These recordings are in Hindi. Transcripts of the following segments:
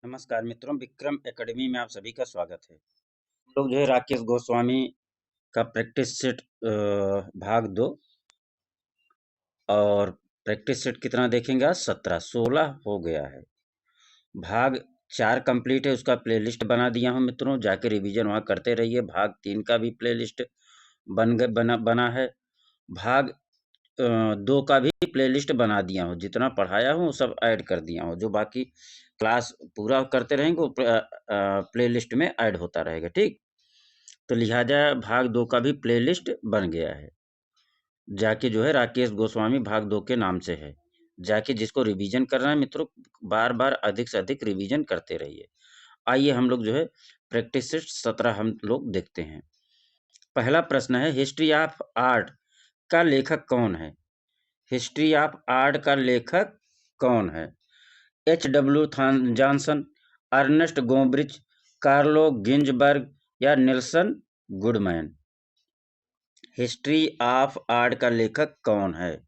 नमस्कार मित्रों, विक्रम एकेडमी में आप सभी का स्वागत है। हम लोग जो है राकेश गोस्वामी का प्रैक्टिस सेट भाग 2 और प्रैक्टिस सेट कितना देखेंगे आज 16 हो गया है। भाग 4 कंप्लीट है, उसका प्लेलिस्ट बना दिया हूँ मित्रों, जाके रिवीजन वहाँ करते रहिए। भाग 3 का भी प्लेलिस्ट बना है। भाग 2 का भी प्लेलिस्ट बना दिया हूँ, जितना पढ़ाया हूँ सब ऐड कर दिया हूँ। जो बाकी क्लास पूरा करते रहेंगे वो प्लेलिस्ट में ऐड होता रहेगा, ठीक। तो लिहाजा भाग 2 का भी प्लेलिस्ट बन गया है। जाके जो है राकेश गोस्वामी भाग 2 के नाम से है, जाके जिसको रिवीजन करना है मित्रों, बार बार अधिक से अधिक रिवीजन करते रहिए। आइए हम लोग जो है प्रैक्टिस सेट 17 हम लोग देखते हैं। पहला प्रश्न है, हिस्ट्री ऑफ आर्ट का लेखक कौन है? हिस्ट्री ऑफ आर्ट का लेखक कौन है? H.W. जॉनसन, अर्नेस्ट गोम्ब्रिच, कार्लो गिंजबर्ग या Nelson Goodman? History of art का लेखक कौन है?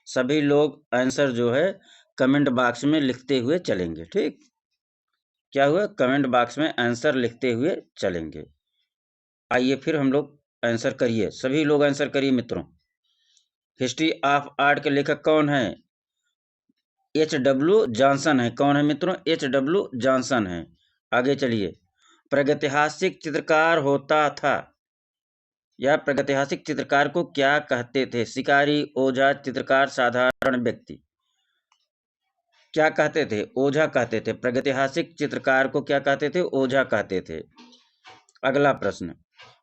सभी लोग आंसर जो है कमेंट बॉक्स में लिखते हुए चलेंगे, ठीक। क्या हुआ? कमेंट बॉक्स में आंसर लिखते हुए चलेंगे। आइए फिर हम लोग आंसर करिए, सभी लोग आंसर करिए मित्रों। हिस्ट्री ऑफ आर्ट के लेखक कौन है? H.W. जॉनसन है। कौन है मित्रों? H.W. जॉनसन है। आगे चलिए। प्रागैतिहासिक चित्रकार होता था या प्रागैतिहासिक चित्रकार को क्या कहते थे? शिकारी, ओझा, चित्रकार, साधारण व्यक्ति? क्या कहते थे? ओझा कहते थे। प्रागैतिहासिक चित्रकार को क्या कहते थे? ओझा कहते थे। अगला प्रश्न,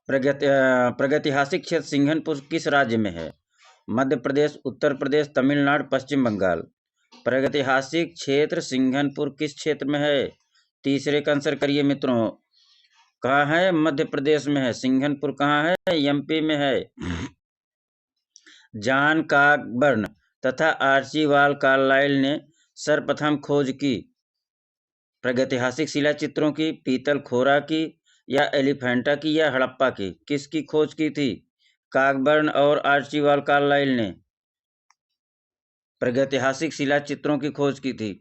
प्रागैतिहासिक क्षेत्र सिंघनपुर किस राज्य में है? मध्य प्रदेश, उत्तर प्रदेश, तमिलनाडु, पश्चिम बंगाल? प्रागैतिहासिक क्षेत्र सिंघनपुर किस क्षेत्र में है? तीसरे का आंसर करिए मित्रों। कहाँ है? मध्य प्रदेश में है। सिंघनपुर कहाँ है? एमपी में है। जॉन कॉकबर्न तथा आर्चीबाल्ड कार्लाइल ने सर्वप्रथम खोज की प्रागैतिहासिक शिला चित्रों की, पीतल खोरा की या एलिफेंटा की या हड़प्पा की? किसकी खोज की थी? कॉकबर्न और आर्चीबाल्ड कार्लाइल ने प्रागैतिहासिक शिला चित्रों की खोज की थी।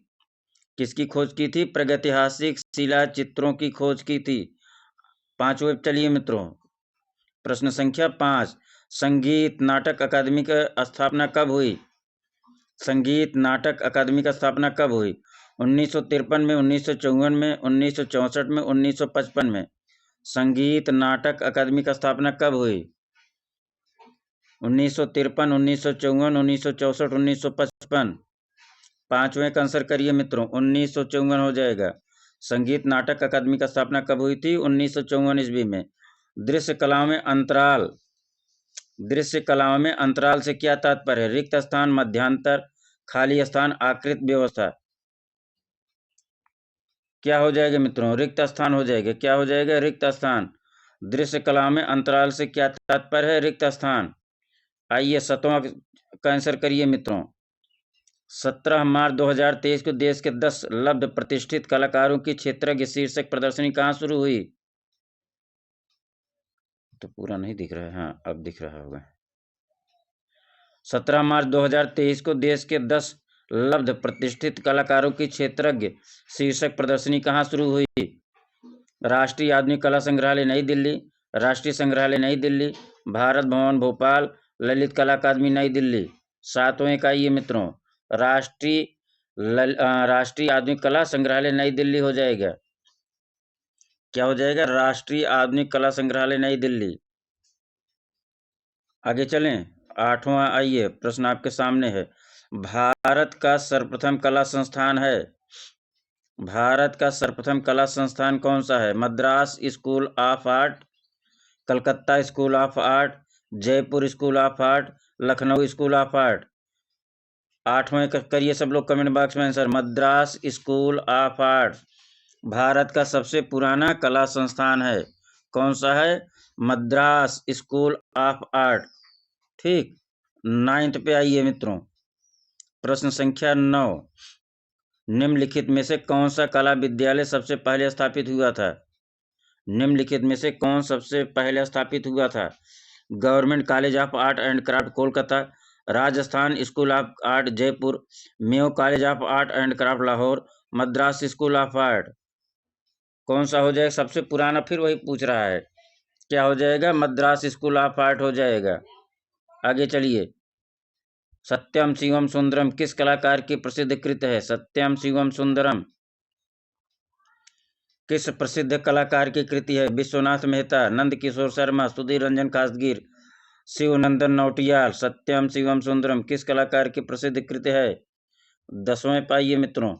किसकी खोज की थी? प्रागैतिहासिक शिला चित्रों की खोज की थी। पांचवें चलिए मित्रों, प्रश्न संख्या 5, संगीत नाटक अकादमी का स्थापना कब हुई? संगीत नाटक अकादमी का स्थापना कब हुई? 1953 में, 1954 में, 1964 में, 1955 में? संगीत नाटक अकादमी का स्थापना कब हुई? 1953, 1954, 1964, 1955? पांचवें का आंसर करिए मित्रों। 1954 हो जाएगा। संगीत नाटक अकादमी का स्थापना कब हुई थी? 1954 ईस्वी में। दृश्य कलाओं में अंतराल, दृश्य कलाओं में अंतराल से क्या तात्पर्य है? रिक्त स्थान, मध्यांतर, खाली स्थान, आकृत व्यवस्था? क्या हो जाएगा मित्रों? रिक्त स्थान हो जाएगा। क्या हो जाएगा? रिक्त स्थान। दृश्य कला में अंतराल से क्या तात्पर्य है? रिक्त स्थान। आइए 7वां का आंसर करिए मित्रों। 17 मार्च 2023 को देश के 10 लब्ध प्रतिष्ठित कलाकारों की क्षेत्रज्ञ शीर्षक प्रदर्शनी कहाँ शुरू हुई? तो पूरा नहीं दिख रहा है। हाँ, अब दिख रहा होगा। 17 मार्च 2023 को देश के 10 लब्ध प्रतिष्ठित कलाकारों की क्षेत्रज्ञ शीर्षक प्रदर्शनी कहाँ शुरू हुई? राष्ट्रीय आधुनिक कला संग्रहालय नई दिल्ली, राष्ट्रीय संग्रहालय नई दिल्ली, भारत भवन भोपाल, ललित कला अकादमी नई दिल्ली? 7वें का ये मित्रों, राष्ट्रीय आधुनिक कला संग्रहालय नई दिल्ली हो जाएगा। क्या हो जाएगा? राष्ट्रीय आधुनिक कला संग्रहालय नई दिल्ली। आगे चलें। 8वां आइए, प्रश्न आपके सामने है। भारत का सर्वप्रथम कला संस्थान है। भारत का सर्वप्रथम कला संस्थान कौन सा है? Madras school of art, Calcutta school of art, Jaipur school of art, Lucknow school of art? 8वें करिए सब लोग कमेंट बॉक्स में answer. Madras school of art Bharat का सबसे पुराना कला संस्थान है। कौन सा है? मद्रास स्कूल ऑफ आर्ट, ठीक। 9th पे आइए मित्रों, प्रश्न संख्या 9, निम्नलिखित में से कौन सा कला विद्यालय सबसे पहले स्थापित हुआ था? निम्नलिखित में से कौन सबसे पहले स्थापित हुआ था? Government college of art and craft Kolkata, Rajasthan school of art Jaipur, Mayo college of art and craft Lahore, Madras school of art? कौन सा हो जाएगा सबसे पुराना? फिर वही पूछ रहा है, क्या हो जाएगा? मद्रास स्कूल ऑफ आर्ट हो जाएगा। आगे चलिए। सत्यम शिवम सुंदरम किस कलाकार की प्रसिद्ध कृत है? सत्यम शिवम सुंदरम किस प्रसिद्ध कलाकार की कृति है? विश्वनाथ मेहता, नंद किशोर शर्मा, सुधीर रंजन खासगीर, शिवनंदन नौटियाल। सत्यम शिवम सुंदरम किस कलाकार की प्रसिद्ध कृति है? 10वें पाइए मित्रों,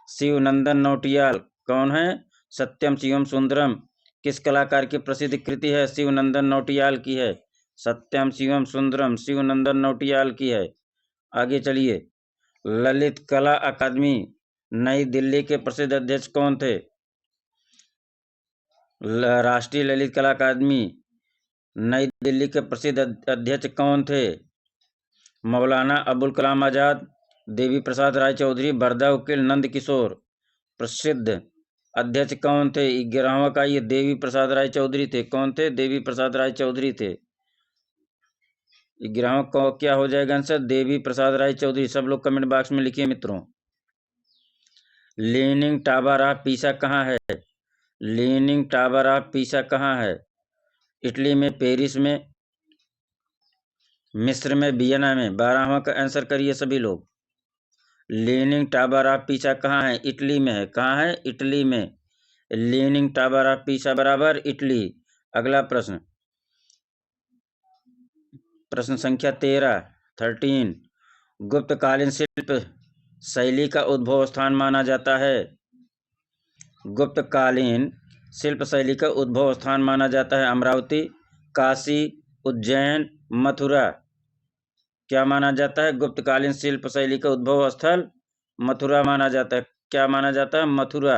शिवनंदन नौटियाल कौन है? सत्यम शिवम सुंदरम किस कलाकार की प्रसिद्ध कृति है? शिवनंदन नौटियाल की है। सत्यम शिवम सुंदरम शिवनंदन नौटियाल की है। आगे चलिए। ललित कला अकादमी नई दिल्ली के प्रसिद्ध अध्यक्ष कौन थे? राष्ट्रीय ललित कला अकादमी नई दिल्ली के प्रसिद्ध अध्यक्ष कौन थे? मौलाना अबुल कलाम आजाद, देवी प्रसाद राय चौधरी, बरदा उकिल, नंद किशोर। प्रसिद्ध अध्यक्ष कौन थे? 11वां का ये देवी प्रसाद राय चौधरी थे। कौन थे? देवी प्रसाद राय चौधरी थे। 11वां को क्या हो जाएगा आंसर? देवी प्रसाद राय चौधरी। सब लोग कमेंट बॉक्स में लिखिए मित्रों। लीनिंग टावर ऑफ पीसा कहाँ है? लीनिंग टावर ऑफ पीसा कहाँ है? इटली में, पेरिस में, मिस्र में, वियना में। 12वां का आंसर करिए सभी लोग। लीनिंग टावर ऑफ पीसा कहाँ है? इटली में है। कहाँ है? इटली में। लीनिंग टावर ऑफ पीसा बराबर इटली। अगला प्रश्न, प्रश्न संख्या 13 गुप्तकालीन शिल्प शैली का उद्भव स्थान माना जाता है? गुप्तकालीन शिल्प शैली का उद्भव स्थान माना जाता है अमरावती, काशी, उज्जैन, मथुरा। क्या माना जाता है? गुप्तकालीन शिल्प शैली का उद्भव स्थल मथुरा माना जाता है। क्या माना जाता है? मथुरा।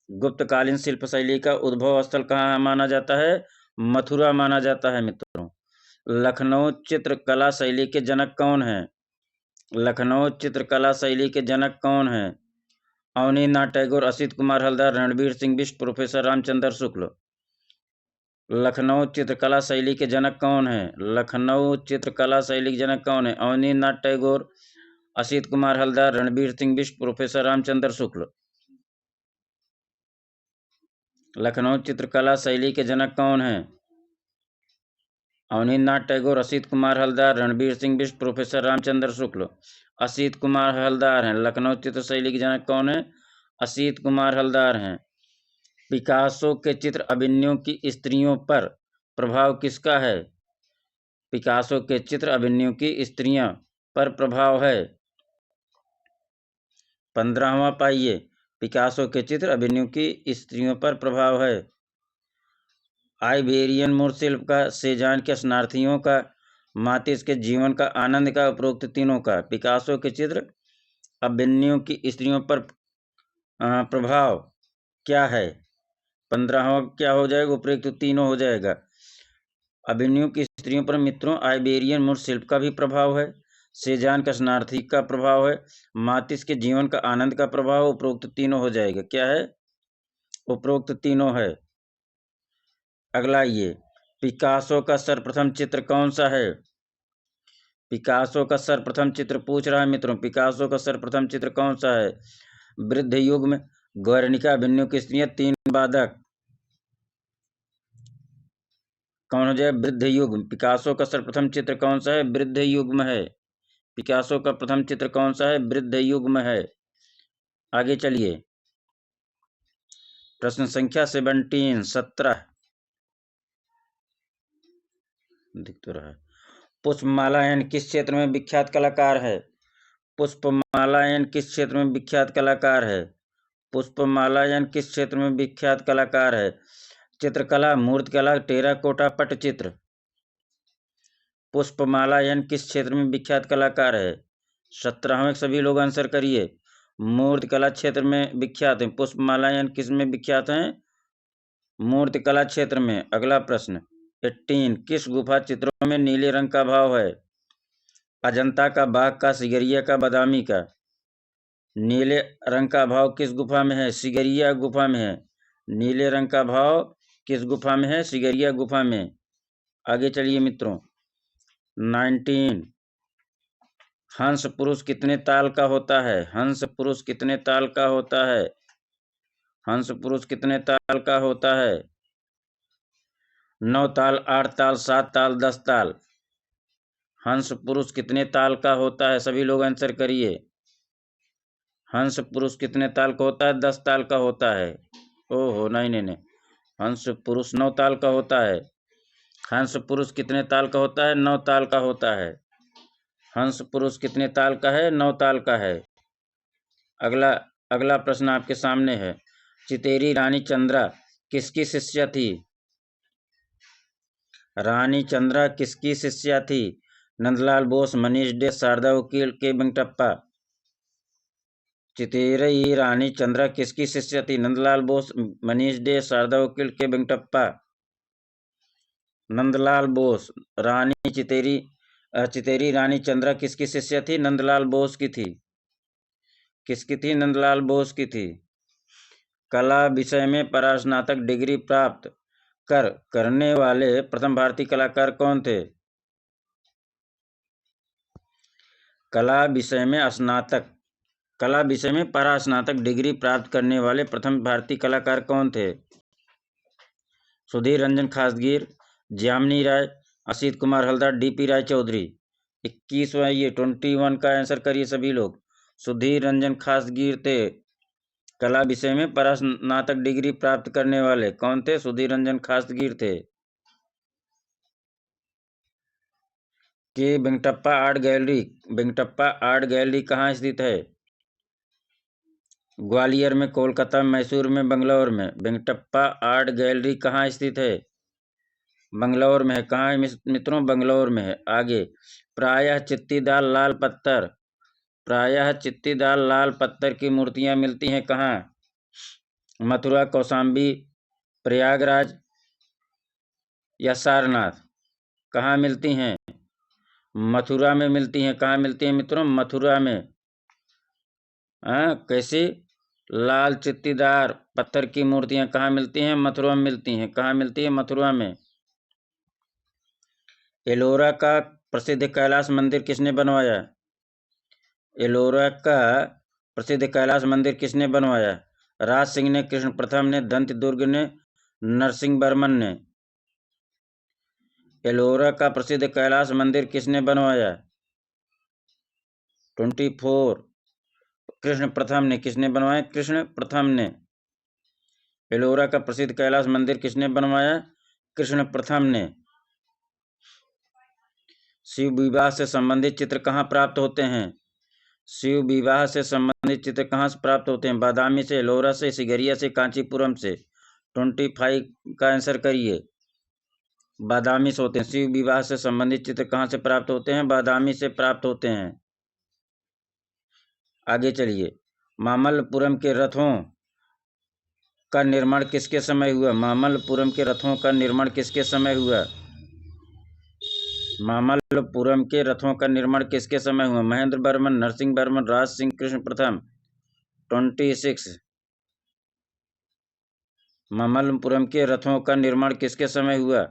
गुप्तकालीन शिल्प शैली का उद्भव स्थल कहाँ माना जाता है? मथुरा माना जाता है मित्रों। लखनऊ चित्रकला शैली के जनक कौन है? लखनऊ चित्रकला शैली के जनक कौन है? अवनीनाथ टैगोर, असित कुमार हल्दर, रणबीर सिंह बिष्ट, प्रोफेसर रामचंद्र शुक्ल। लखनऊ चित्रकला शैली के जनक कौन है? लखनऊ चित्रकला शैली के जनक कौन है? अवनीनाथ टैगोर, असित कुमार हल्दर, रणबीर सिंह बिष्ट, प्रोफेसर रामचंद्र शुक्ल। लखनऊ चित्रकला शैली के जनक कौन है? अवनीनाथ टैगोर, असित कुमार हल्दर, रणबीर सिंह बिष्ट, प्रोफेसर रामचंद्र शुक्ल। असित कुमार हल्दर हैं। लखनऊ चित्र शैली के जनक कौन है? असित कुमार हल्दर हैं। पिकासो के चित्र अभिनयों की स्त्रियों पर प्रभाव किसका है? पिकासो के चित्र अभिनयों की स्त्रियां पर प्रभाव है। 15वां पाइए, पिकासो के चित्र अभिनयों की स्त्रियों पर प्रभाव है। आइबेरियन मूर्ति शिल्प का, सेजान के शरणार्थियों का, मातिस के जीवन का आनंद का, उपरोक्त तीनों का। पिकासो के चित्र अभिनयों की स्त्रियों पर प्रभाव क्या है? 15वां क्या हो जाएगा? उपरोक्त तीनों हो जाएगा। अभिनयों की स्त्रियों पर मित्रों आइबेरियन मूर्ति शिल्प का भी प्रभाव है, सेजान का शरणार्थी का प्रभाव है, मातिस के जीवन का आनंद का प्रभाव। उपरोक्त तीनों हो जाएगा। क्या है? उपरोक्त तीनों है। अगला ये, पिकासो का सर्वप्रथम चित्र कौन सा है? पिकासो का सर्वप्रथम चित्र पूछ रहा है मित्रों। पिकासो का सर्वप्रथम चित्र कौन सा है? वृद्ध युग में, गैर्निका, अभिनयों की स्त्रियां, तीन बाधक। कौन हो जाए? वृद्ध युग। पिकासो का सर्वप्रथम चित्र कौन सा है? वृद्ध युग में है। पिकासो का प्रथम चित्र कौन सा है? वृद्ध युग में है। आगे चलिए। प्रश्न संख्या 17 दिख तो रहा है। पुष्पमालायन किस क्षेत्र में विख्यात कलाकार है? पुष्पमालायन किस क्षेत्र में विख्यात कलाकार है? पुष्पमालायन किस क्षेत्र में विख्यात कलाकार है? चित्रकला, मूर्तिकला, टेराकोटा, पटचित्र। पुष्पमालायन किस क्षेत्र में विख्यात कलाकार है? 17वें सभी लोग आंसर करिए। मूर्तिकला क्षेत्र में विख्यात है। पुष्पमालायन किस में विख्यात हैं? मूर्तिकला क्षेत्र में। अगला प्रश्न 18 किस गुफा चित्रों में नीले रंग का भाव है? अजंता का, बाघ का, सिगरिया का, बादामी का। नीले रंग का भाव किस गुफा में है? सिगरिया गुफा में है। नीले रंग का भाव किस गुफा में है? सिगरिया गुफा में। आगे चलिए मित्रों। 19 हंस पुरुष कितने ताल का होता है? हंस पुरुष कितने ताल का होता है? हंस पुरुष कितने ताल का होता है? 9 ताल, 8 ताल, 7 ताल, 10 ताल। हंस पुरुष कितने ताल का होता है? सभी लोग आंसर करिए। हंस पुरुष कितने ताल का होता है? 10 ताल का होता है। ओहो, नहीं नहीं नहीं, हंस पुरुष 9 ताल का होता है। हंस पुरुष कितने ताल का होता है? 9 ताल का होता है। हंस पुरुष कितने ताल का है? 9 ताल का है। अगला अगला प्रश्न आपके सामने है। चितेरी रानी चंद्रा किसकी शिष्या थी? रानी चंद्रा किसकी शिष्या थी? नंदलाल बोस, मनीष डे, शारदा वकील, के वेंकटप्पा। चितेरी रानी चंद्रा किसकी शिष्या थी? नंदलाल बोस, मनीष डे, शारदा वकील, के वेंकटप्पा। नंदलाल बोस। रानी चितेरी रानी चंद्रा किसकी शिष्या थी? नंदलाल बोस की थी। किसकी थी? नंदलाल बोस की थी। कला विषय में परास्नातक डिग्री प्राप्त करने वाले प्रथम भारतीय कलाकार कौन थे? कला विषय में परास्नातक डिग्री प्राप्त करने वाले प्रथम भारतीय कलाकार कौन थे? सुधीर रंजन खासगीर, जामिनी राय, असित कुमार हलदर, डीपी राय चौधरी। 21वां, ये 21 का आंसर करिए सभी लोग। सुधीर रंजन खासगीर थे कला विषय में परास्नातक डिग्री प्राप्त करने वाले। कौन थे? सुधीर रंजन खासगीर थे। के वेंकटप्पा आर्ट गैलरी कहाँ स्थित है? ग्वालियर में, कोलकाता, मैसूर में, बंगलौर में। वेंकटप्पा आर्ट गैलरी कहाँ स्थित है? बंगलौर में है। कहाँ है मित्रों? बंगलौर में है। आगे, प्रायः चित्तीदार लाल पत्थर की मूर्तियां मिलती हैं कहाँ? मथुरा, कौशाम्बी, प्रयागराज या सारनाथ। कहाँ मिलती हैं? मथुरा में मिलती हैं। कहाँ मिलती हैं मित्रों? मथुरा में। कैसी? लाल चित्तीदार पत्थर की मूर्तियां कहाँ मिलती हैं? मथुरा में मिलती हैं। कहाँ मिलती है? मथुरा में। एलोरा का प्रसिद्ध कैलाश मंदिर किसने बनवाया? एलोरा का प्रसिद्ध कैलाश मंदिर किसने बनवाया? राज सिंह ने, कृष्ण प्रथम ने, दंत दुर्ग ने, नरसिंह वर्मन ने। एलोरा का प्रसिद्ध कैलाश मंदिर किसने बनवाया? 24, कृष्ण प्रथम ने। किसने बनवाया? कृष्ण प्रथम ने। एलोरा का प्रसिद्ध कैलाश मंदिर किसने बनवाया? कृष्ण प्रथम ने। शिव विवाह से संबंधित चित्र कहाँ प्राप्त होते हैं? शिव विवाह से संबंधित चित्र कहाँ से प्राप्त होते हैं? बादामी से, एलोरा से, सिगरिया से, कांचीपुरम से। 25 का आंसर करिए। बादामी से होते हैं। शिव विवाह से संबंधित चित्र कहाँ से प्राप्त होते हैं? बादामी से प्राप्त होते हैं। आगे चलिए। मामल्लपुरम के रथों का निर्माण किसके समय हुआ? मामल्लपुरम के रथों का निर्माण किसके समय हुआ? मामल्लपुरम के रथों का निर्माण किसके समय हुआ? महेंद्र वर्मन, नरसिंह वर्मन, राज सिंह, कृष्ण प्रथम। 26, मामल्लपुरम के रथों का निर्माण किसके समय हुआ?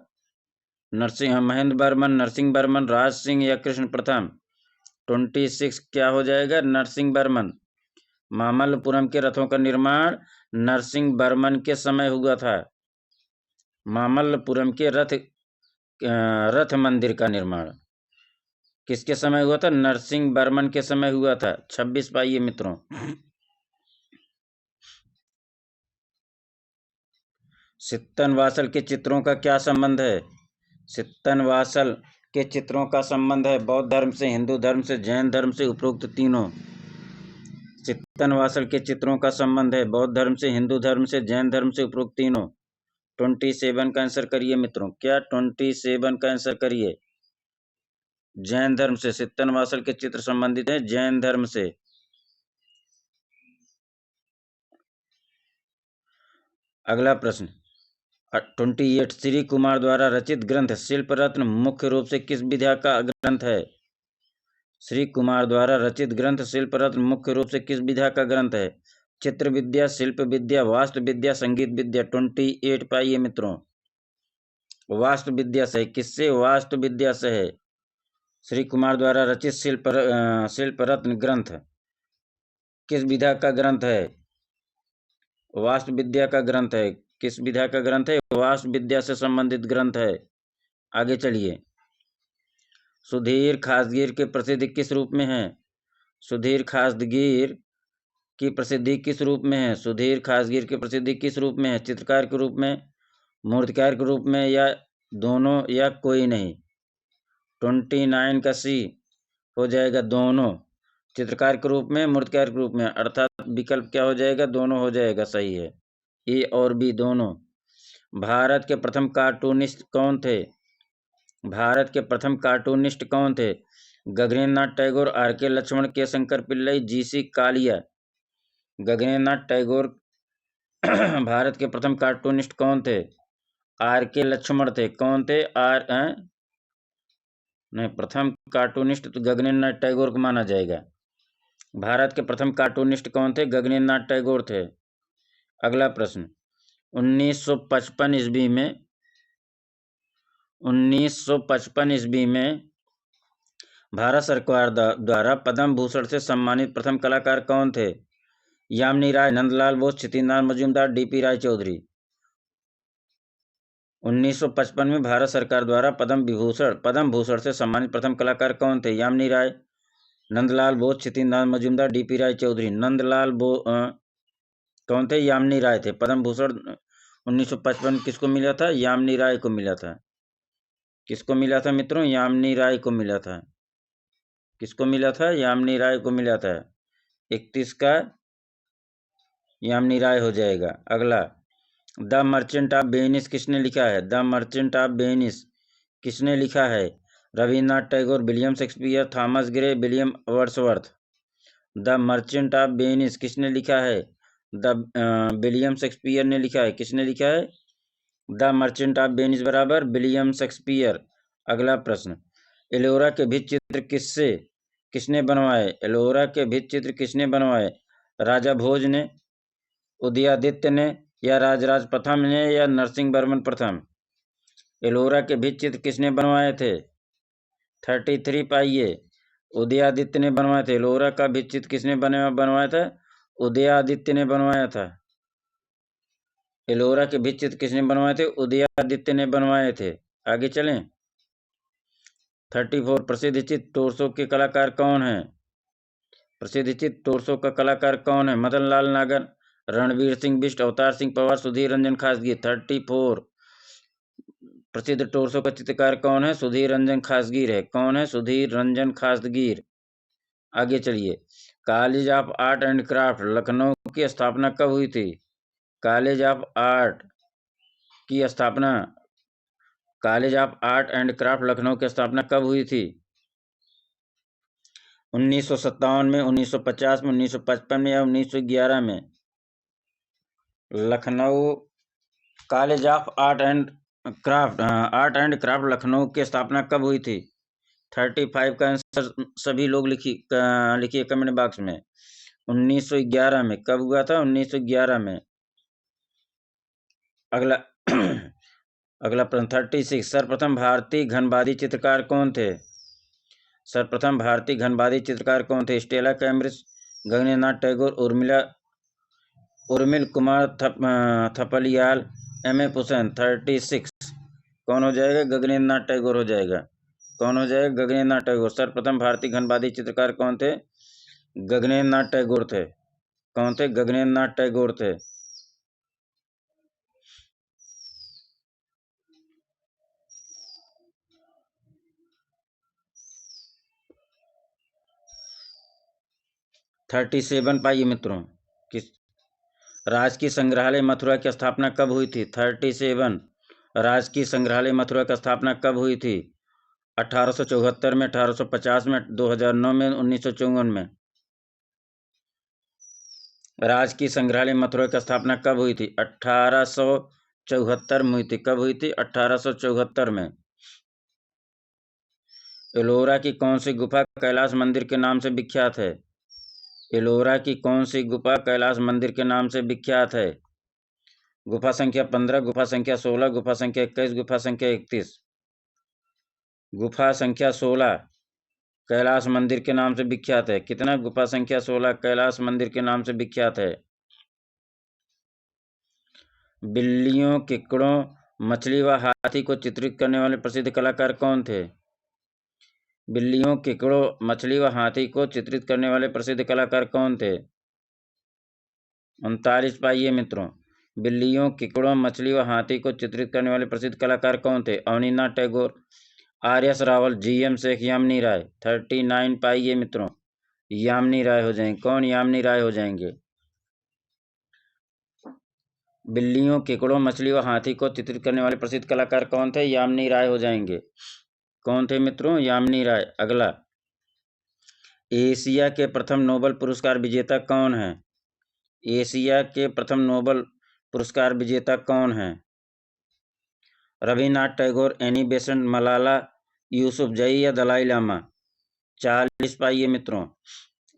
महेंद्र वर्मन, नरसिंह वर्मन, राज सिंह या कृष्ण प्रथम। 26 क्या हो जाएगा? नरसिंह वर्मन। मामल्लपुरम के रथों का निर्माण नरसिंह वर्मन के समय हुआ था। मामल्लपुरम के रथ मंदिर का निर्माण किसके समय हुआ था? नरसिंह वर्मन के समय हुआ था। 26 पाइए मित्रों। सित्तनवासल के चित्रों का क्या संबंध है? सित्तनवासल के चित्रों का संबंध है बौद्ध धर्म से, हिंदू धर्म से, जैन धर्म से, उपरोक्त तीनों। सित्तनवासल के चित्रों का संबंध है बौद्ध धर्म से, हिंदू धर्म से, जैन धर्म से, उपरोक्त तीनों। 27 का आंसर करिए मित्रों। क्या? 27 का आंसर करिए। जैन धर्म से सित्तनवासल के चित्र संबंधित हैं जैन धर्म से। अगला प्रश्न 28, श्री कुमार द्वारा रचित ग्रंथ शिल्प रत्न मुख्य रूप से किस विधा का ग्रंथ है? श्री कुमार द्वारा रचित ग्रंथ शिल्प रत्न मुख्य रूप से किस विधा का ग्रंथ है? चित्र विद्या, शिल्प विद्या, वास्तु विद्या, संगीत विद्या। 28 पाइए मित्रों। वास्तु विद्या से। किससे? वास्तु विद्या से है। श्री कुमार द्वारा रचित शिल्प रत्न ग्रंथ किस विधा का ग्रंथ है? वास्तु विद्या का ग्रंथ है। किस विधा का ग्रंथ है? वास्तु विद्या से संबंधित ग्रंथ है। आगे चलिए। सुधीर खासगीर की प्रसिद्धि किस रूप में है? सुधीर खासगीर की प्रसिद्धि किस रूप में है? सुधीर खासगीर की प्रसिद्धि किस रूप में है? चित्रकार के रूप में, मूर्तिकार के रूप में, या दोनों, या कोई नहीं? 29 का सी हो जाएगा दोनों। चित्रकार के रूप में, मूर्तिकार के रूप में, अर्थात विकल्प क्या हो जाएगा? दोनों हो जाएगा। सही है, ए और बी दोनों। भारत के प्रथम कार्टूनिस्ट कौन थे? भारत के प्रथम कार्टूनिस्ट कौन थे? गगनेन्द्र नाथ टैगोर, आर के लक्ष्मण, के शंकर पिल्लई, जी.सी. कालिया। गगनेन्द्र नाथ टैगोर भारत के प्रथम कार्टूनिस्ट कौन थे? आर के लक्ष्मण थे। कौन थे? नहीं, प्रथम कार्टूनिस्ट तो गगनेन्द्र नाथ टैगोर को माना जाएगा। भारत के प्रथम कार्टूनिस्ट कौन थे? गगनेन्द्र नाथ टैगोर थे। अगला प्रश्न। 1955 ईस्वी में भारत सरकार द्वारा पद्म भूषण से सम्मानित प्रथम कलाकार कौन थे? यामिनी राय, नंदलाल बोस, क्षितिज मजूमदार, डी.पी. राय चौधरी। 1955 में भारत सरकार द्वारा पद्म भूषण से सम्मानित प्रथम कलाकार कौन थे? यामिनी राय, नंदलाल बोस, क्षितिज मजूमदार, डी.पी. राय चौधरी। कौन थे? यामिनी राय थे। पद्म भूषण 1955 किसको मिला था? यामिनी राय को मिला था। किसको मिला था मित्रों? यामिनी राय को मिला था। किसको मिला था? यामिनी राय को मिला था। 31 का यामिनी राय हो जाएगा। अगला। द मर्चेंट ऑफ वेनिस किसने लिखा है? द मर्चेंट ऑफ वेनिस किसने लिखा है? Rabindranath Tagore, William Shakespeare, Thomas Gray, William Wordsworth. The merchant of Venice किसने लिखा है? विलियम शेक्सपियर ने लिखा है। किसने लिखा है? द मर्चेंट ऑफ वेनिस बराबर विलियम शेक्सपियर। अगला प्रश्न। एलोरा के भित्ति चित्र किसने बनवाए? एलोरा के भित्ति चित्र किसने बनवाए? राजा भोज ने, उदयादित्य ने, या राजराज प्रथम ने, या नरसिंह वर्मन प्रथम? एलोरा के भित्ति चित्र किसने बनवाए थे? 33 पाइए। उदयादित्य ने बनवाया था। एलोरा का भित्ति चित्र किसने बनवाया था? उदयादित्य ने बनवाया था। एलोरा के भित्ति चित्र किसने बनवाए थे? उदयादित्य ने बनवाए थे। आगे चलें। 34 प्रसिद्ध चित्र टोरसो के कलाकार कौन हैं? प्रसिद्ध चित्र टोरसो का कलाकार कौन है? मदन लाल नागर, रणवीर सिंह बिष्ट, अवतार सिंह पवार, सुधीर रंजन खासगीर। 34 प्रसिद्ध टोरसो का चित्रकार कौन है? सुधीर रंजन खासगीर है। कौन है? सुधीर रंजन खासगीर। आगे चलिए। College of art and craft Lucknow की स्थापना कब हुई थी? कॉलेज ऑफ आर्ट की स्थापना, college of art and craft Lucknow की स्थापना कब हुई थी? 1957 में, 1950 में, 1955 में, या 1911 में? Lucknow college of art and craft Lucknow की स्थापना कब हुई थी? 35 का आंसर सभी लोग लिखिए कमेंट बॉक्स में। 1911 में। कब हुआ था? 1911 में। अगला अगला प्रश्न 36। सर्वप्रथम भारतीय घनवादी चित्रकार कौन थे? सर्वप्रथम भारतीय घनवादी चित्रकार कौन थे? Stella Cambridge, Gaganendra Nath Tagore, Urmil Kumar Thapliyal, M.F. Hussain. 36 कौन हो जाएगा? गगनेन्द्र नाथ टैगोर हो जाएगा। कौन हो जाएगा? गगनेन्द्र नाथ टैगोर। सर्वप्रथम भारतीय घनवादी चित्रकार कौन थे? गगनेन्द्र नाथ टैगोर थे। कौन थे? गगनेन्द्र नाथ टैगोर थे। थर्टी सेवन पाइए मित्रों। किस राजकीय संग्रहालय मथुरा की स्थापना कब हुई थी? 37 राजकीय संग्रहालय मथुरा की स्थापना कब हुई थी? 1874 में, 1850 में, 2009 में, 1954 में? राजकीय संग्रहालय मथुरा की स्थापना कब हुई थी? 1874 में हुई थी। कब हुई थी? 1874 में। एलोरा की कौन सी गुफा कैलाश मंदिर के नाम से विख्यात है? एलोरा की कौन सी गुफा कैलाश मंदिर के नाम से विख्यात है? गुफा संख्या 15, गुफा संख्या 16, गुफा संख्या 21, गुफा संख्या 31? गुफा संख्या 16 कैलाश मंदिर के नाम से विख्यात है। कितना? गुफा संख्या 16 कैलाश मंदिर के नाम से विख्यात है। बिल्लियों, किकड़ों, मछली व हाथी को चित्रित करने वाले प्रसिद्ध कलाकार कौन थे? बिल्लियों, किकड़ों, मछली व हाथी को चित्रित करने वाले प्रसिद्ध कलाकार कौन थे? 39 पाइए मित्रों। बिल्लियों, किकड़ों, मछली व हाथी को चित्रित करने वाले प्रसिद्ध कलाकार कौन थे? अवनीनाथ टैगोर, आर.एस. रावल, जी.एम. शेख, यामिनी राय। 39 पाइए मित्रों। यामिनी राय हो जाएंगे। कौन यामिनी राय हो जाएंगे? बिल्लियों, केकड़ों, मछली व हाथी को चित्रित करने वाले प्रसिद्ध कलाकार कौन थे? यामिनी राय हो जाएंगे। कौन थे मित्रों? यामिनी राय। अगला, एशिया के प्रथम नोबेल पुरस्कार विजेता कौन है? एशिया के प्रथम नोबेल पुरस्कार विजेता कौन है? रविन्द्रनाथ टैगोर, एनी बेसेंट, मलाला यूसुफजई या दलाई लामा। 40 पाइए मित्रों।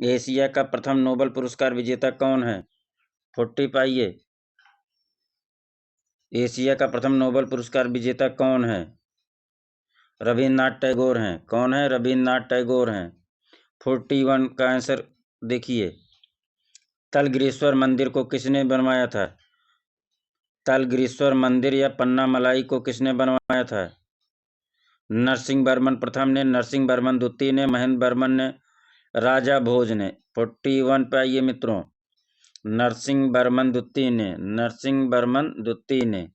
एशिया का प्रथम नोबेल पुरस्कार विजेता कौन है? 40 पाइए। एशिया का प्रथम नोबेल पुरस्कार विजेता कौन है? रविन्द्रनाथ टैगोर हैं। कौन है? रविन्द्रनाथ टैगोर हैं। 41 का आंसर देखिए। तलगिरीश्वर मंदिर को किसने बनवाया था? तलगिरीश्वर मंदिर या पन्नामलाई को किसने बनवाया था? नरसिंह वर्मन प्रथम ने, नरसिंह वर्मन द्वितीय ने, महेंद्र वर्मन ने, राजा भोज ने। 41 पे आइए मित्रों। नरसिंह वर्मन द्वितीय ने, नरसिंह वर्मन द्वितीय ने।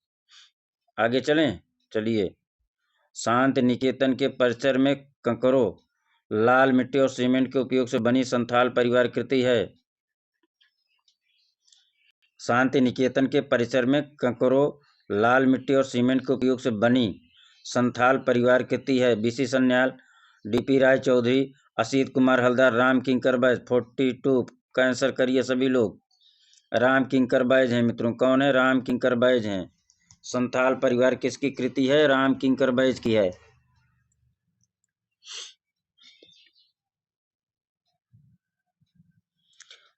आगे चलें। चलिए। शांति निकेतन के परिसर में कंकरों, लाल मिट्टी और सीमेंट के उपयोग से बनी संथाल परिवार कृति है। शांति निकेतन के परिसर में कंकरों, लाल मिट्टी और सीमेंट के उपयोग से बनी संथाल परिवार कृति है। बीसी सन्याल, डीपी राय चौधरी, असीत कुमार हलदार, राम किंकर बैज। 42 का आंसर करिए सभी लोग। राम किंकर बैज हैं मित्रों। कौन है? राम किंकर बैज हैं। संथाल परिवार किसकी कृति है? राम किंकर बैज की है।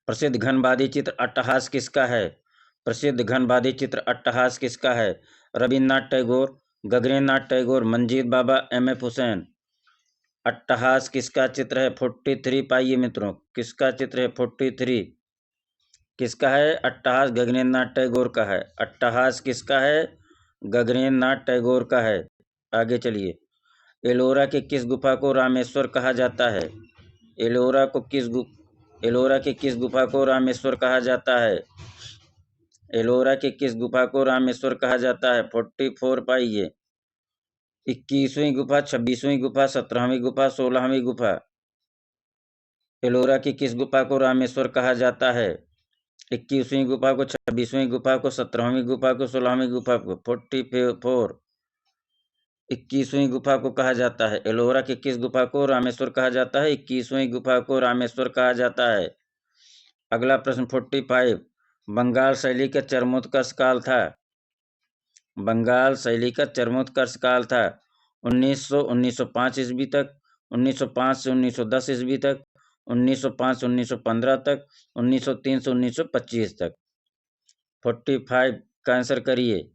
प्रसिद्ध घनबादी चित्र अट्टहास किसका है? प्रसिद्ध घनबादी चित्र अट्टहास किसका है? रविन्द्रनाथ टैगोर, गगनेन्द्रनाथ टैगोर, मंजीत बाबा, एम.एफ. हुसैन। अट्टहास किसका चित्र है? 43 पाइए मित्रों। किसका चित्र है? 43 किसका है? अट्टहास गगनेन्द्रनाथ टैगोर का है। अट्टहास किसका है? गगनेन्द्रनाथ टैगोर का है। आगे चलिए। एलोरा के किस गुफा को रामेश्वर कहा जाता है? एलोरा की किस गुफा को रामेश्वर कहा जाता है? एलोरा की किस गुफा को रामेश्वर कहा जाता है? 44 पाइए। 21वीं गुफा, 26वीं गुफा, 17वीं गुफा, 16वीं गुफा। एलोरा की किस गुफा को रामेश्वर कहा जाता है? 21वीं गुफा को, 26वीं गुफा को, 17वीं गुफा को, 16वीं गुफा को। 44 21वीं गुफा को कहा जाता है। एलोरा की किस गुफा को रामेश्वर कहा जाता है? 21वीं गुफा को रामेश्वर कहा जाता है। अगला प्रश्न 45। बंगाल शैली का चरमोत्कर्ष काल था। बंगाल शैली का चरमोत्कर्ष काल था 1905 ईस्वी तक, 1905 से 1910 ईस्वी तक, 1905 से 1915 तक, 1903 से 1925 तक। 45 का आंसर करिए।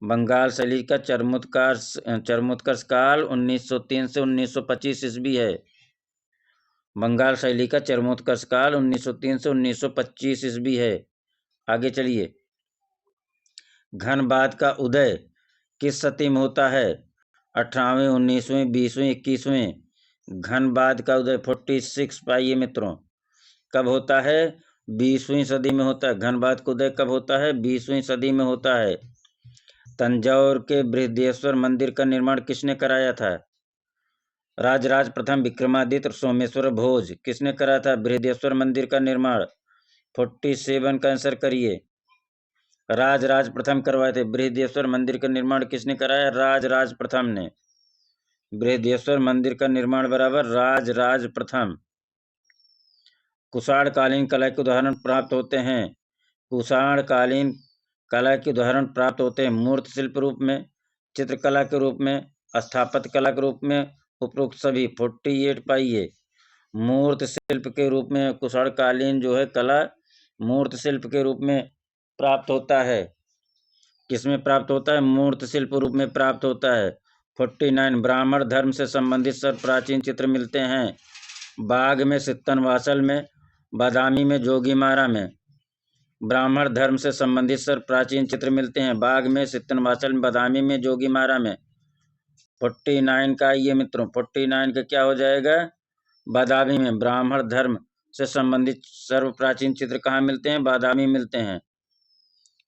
बंगाल शैली का चरमोत्कर्ष काल 1903 से 1925 ईस्वी है। बंगाल शैली का चरमोत्कर्ष काल 1903 से 1925 ईस्वी है। आगे चलिए। घनबाद का उदय किस सदी में होता है? 18वीं, 19वीं, 20वीं, 21वीं। घनबाद का उदय 46 पाइए मित्रों। कब होता है? 20वीं सदी में होता है। घनबाद का उदय कब होता है? 20वीं सदी में होता है। तंजौर के बृहदेश्वर मंदिर का निर्माण किसने कराया था? राजराज प्रथम, विक्रमादित्य, सोमेश्वर भोज। किसने कराया था बृहदेश्वर मंदिर का निर्माण? 47 का आंसर करिए। राजराज प्रथम करवाए थे। बृहदेश्वर मंदिर का निर्माण किसने कराया? राजराज प्रथम ने। बृहदेश्वर मंदिर का निर्माण बराबर राजराज प्रथम। कुषाणकालीन कला के उदाहरण प्राप्त होते हैं। कुषाणकालीन कला के उदाहरण प्राप्त होते हैं मूर्त शिल्प रूप में, चित्रकला के रूप में, स्थापत्य कला के रूप में, उपरोक्त सभी। 48 पाइए। मूर्त शिल्प के रूप में कुषाणकालीन जो है कला मूर्त शिल्प के रूप में प्राप्त होता है। किसमें प्राप्त होता है? मूर्त शिल्प रूप में प्राप्त होता है। 49 ब्राह्मण धर्म से संबंधित सर्व प्राचीन चित्र मिलते हैं। बाग में, सित्तनवासल में, बादामी में, जोगीमारा में। ब्राह्मण धर्म से संबंधित सर्व प्राचीन चित्र मिलते हैं। बाग में, सित्तनवाचल में, बदामी में, जोगीमारा में। 49 का ये मित्रों, 49 का क्या हो जाएगा? बादामी में। ब्राह्मण धर्म से संबंधित सर्व प्राचीन चित्र कहाँ मिलते हैं? बादामी मिलते हैं।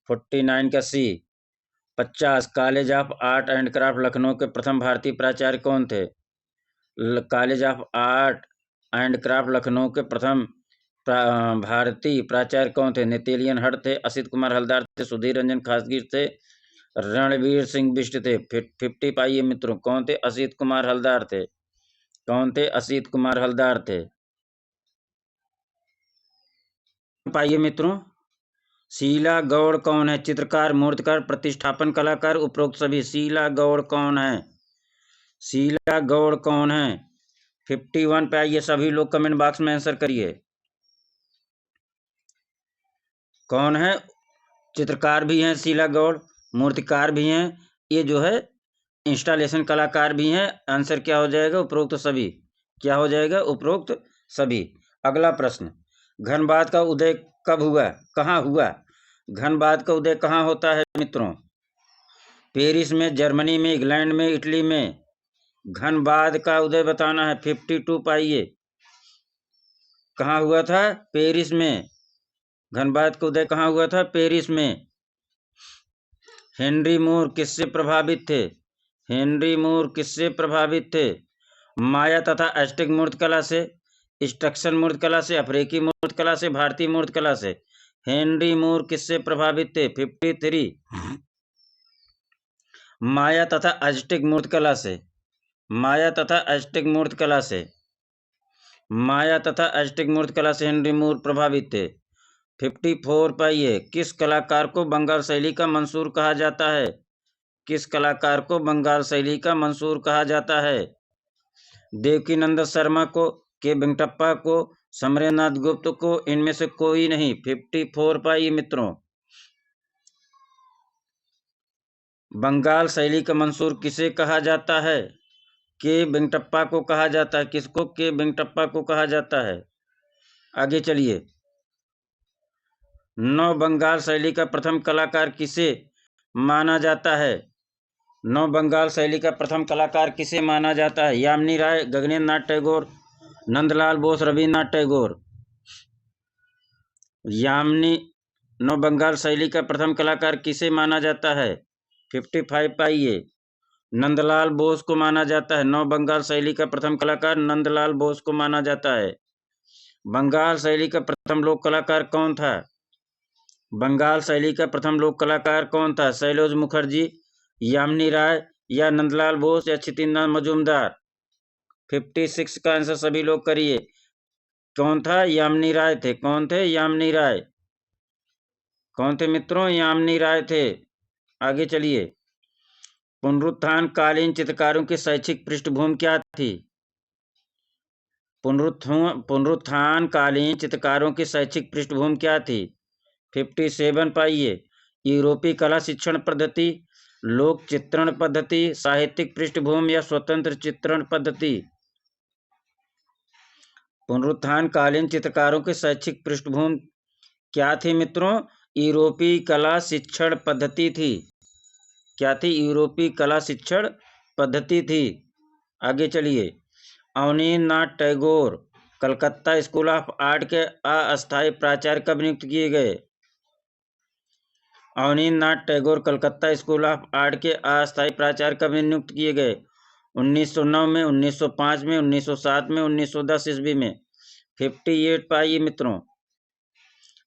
49 का सी। 50 college of art and craft Lucknow के प्रथम भारतीय प्राचार्य कौन थे? College of art and craft Lucknow के प्रथम भारतीय प्राचार्य कौन थे? नेतेलियन हट थे, असित कुमार हलदार थे, सुधीर रंजन खासगीर थे, रणवीर सिंह बिष्ट थे। 50 पाइए मित्रों, कौन थे? असित कुमार हलदार थे। कौन थे? असित कुमार हलदार थे। पाइए मित्रों, शीला गौड़ कौन है? चित्रकार, मूर्तिकार, प्रतिष्ठापन कलाकार, उपरोक्त सभी। शीला गौड़ कौन है? शीला गौड़ कौन है? 51 पे आइए, सभी लोग कमेंट बॉक्स में आंसर करिए। कौन है? चित्रकार भी हैं शीला गौड़, मूर्तिकार भी हैं, ये जो है इंस्टॉलेशन कलाकार भी हैं। आंसर क्या हो जाएगा? उपरोक्त सभी। क्या हो जाएगा? उपरोक्त सभी। अगला प्रश्न, घनबाद का उदय कब हुआ? कहाँ हुआ? घनबाद का उदय कहाँ होता है मित्रों? पेरिस में, जर्मनी में, इंग्लैंड में, इटली में। घनबाद का उदय बताना है। 52 पाइए, कहाँ हुआ था? पेरिस में। घनबाद का उदय कहाँ हुआ था? पेरिस में। हेनरी मूर किससे प्रभावित थे? हेनरी मूर किससे प्रभावित थे? माया तथा एस्टिक मूर्तिकला से, इंस्ट्रक्शन मूर्तिकला से, अफ्रीकी मूर्तिकला से, भारतीय मूर्तिकला से। हेनरी मूर किससे प्रभावित थे? 53 माया तथा एस्टिक मूर्तिकला से। माया तथा एस्टिक मूर्तिकला से। माया तथा एस्टिक मूर्तिकला से हेनरी मूर प्रभावित थे। 54 पाइए, किस कलाकार को बंगाल शैली का मंसूर कहा जाता है? किस कलाकार को बंगाल शैली का मंसूर कहा जाता है? देवकीनंद शर्मा को, के वेंकटप्पा को, समरेंद्रनाथ गुप्त को, इनमें से कोई नहीं। 54 पाइए मित्रों, बंगाल शैली का मंसूर किसे कहा जाता है? के वेंकटप्पा को कहा जाता है। किसको? के वेंकटप्पा को कहा जाता है। आगे चलिए, नव बंगाल शैली का प्रथम कलाकार किसे माना जाता है? नव बंगाल शैली का प्रथम कलाकार किसे माना जाता है? यामिनी राय, गगनेंद्र नाथ टैगोर, नंदलाल बोस, रविन्द्रनाथ टैगोर। यामिनी नव बंगाल शैली का प्रथम कलाकार किसे माना जाता है? 55 पाइए, नंदलाल बोस को माना जाता है। नव बंगाल शैली का प्रथम कलाकार नंदलाल बोस को माना जाता है। बंगाल शैली का प्रथम लोक कलाकार कौन था? बंगाल शैली का प्रथम लोक कलाकार कौन था? शैलोज मुखर्जी, यामिनी राय, या नंदलाल बोस, या क्षितिनाथ मजूमदार। 56 का आंसर सभी लोग करिए। कौन था? यामिनी राय थे। कौन थे? यामिनी राय। कौन थे मित्रों? यामिनी राय थे। आगे चलिए, पुनरुत्थान कालीन चित्रकारों की शैक्षिक पृष्ठभूमि क्या थी? पुनरुत्थान कालीन चित्रकारों की शैक्षिक पृष्ठभूमि क्या थी? 57 पाइए, यूरोपीय कला शिक्षण पद्धति, लोक चित्रण पद्धति, साहित्यिक पृष्ठभूमि, या स्वतंत्र चित्रण पद्धति। पुनरुत्थान कालीन चित्रकारों की शैक्षिक पृष्ठभूमि क्या थी मित्रों? यूरोपीय कला शिक्षण पद्धति थी। क्या थी? यूरोपीय कला शिक्षण पद्धति थी। आगे चलिए, Abanindra Nath Tagore Calcutta school of art के अस्थायी प्राचार्य कब नियुक्त किए गए? Abanindra Nath Tagore Calcutta school of art के अस्थायी प्राचार्य कब नियुक्त किए गए? 1909 में, 1905 में, 1907 में, 1910 ईस्वी में। 58 पाइए मित्रों,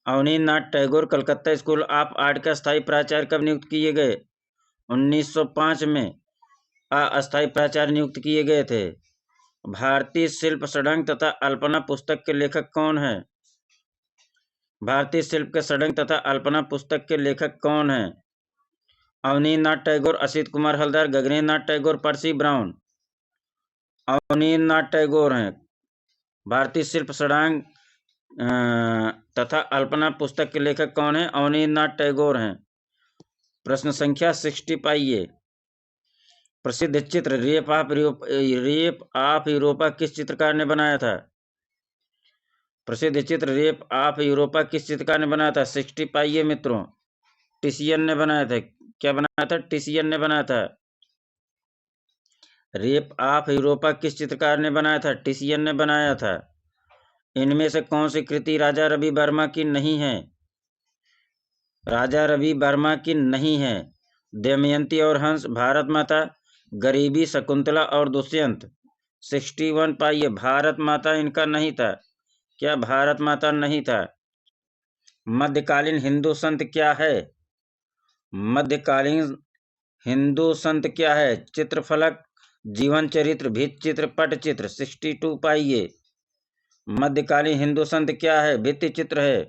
Abanindra Nath Tagore Calcutta school of art के अस्थायी प्राचार्य कब नियुक्त किए गए? 1905 में अस्थायी प्राचार्य नियुक्त किए गए थे। भारतीय शिल्प षडंग तथा अल्पना पुस्तक के लेखक कौन है? भारतीय शिल्प के षडंग तथा अल्पना पुस्तक के लेखक कौन है? अवनींद्र नाथ टैगोर, असित कुमार हलदार, गगनेंद्र नाथ टैगोर, पर्सी ब्राउन। अवनींद्र नाथ टैगोर हैं। भारतीय शिल्प षडंग तथा अल्पना पुस्तक के लेखक कौन है? अवनींद्र नाथ टैगोर हैं। प्रश्न संख्या 60 पाइए, प्रसिद्ध चित्र रेप ऑफ यूरोपा किस चित्रकार ने बनाया था? प्रसिद्ध चित्र रेप ऑफ यूरोपा किस चित्रकार ने बनाया था? 60 पाइये मित्रों, टिसियन ने बनाया था। क्या बनाया था? टिसियन ने बनाया था। रेप ऑफ यूरोपा किस चित्रकार ने बनाया था? टिसियन ने बनाया था। इनमें से कौन सी कृति राजा रवि वर्मा की नहीं है? राजा रवि वर्मा की नहीं है। दमयंती और हंस, भारत माता, गरीबी, शकुंतला और दुष्यंत। 61 पाइये, भारत माता इनका नहीं था। क्या भारत माता नहीं था? मध्यकालीन हिंदू संत क्या है? मध्यकालीन हिंदू संत क्या है? चित्रफलक, जीवन चरित्र, भित्ति चित्र, पट चित्र। 62 पाइये। मध्यकालीन हिंदू संत क्या है? भित्ति चित्र है।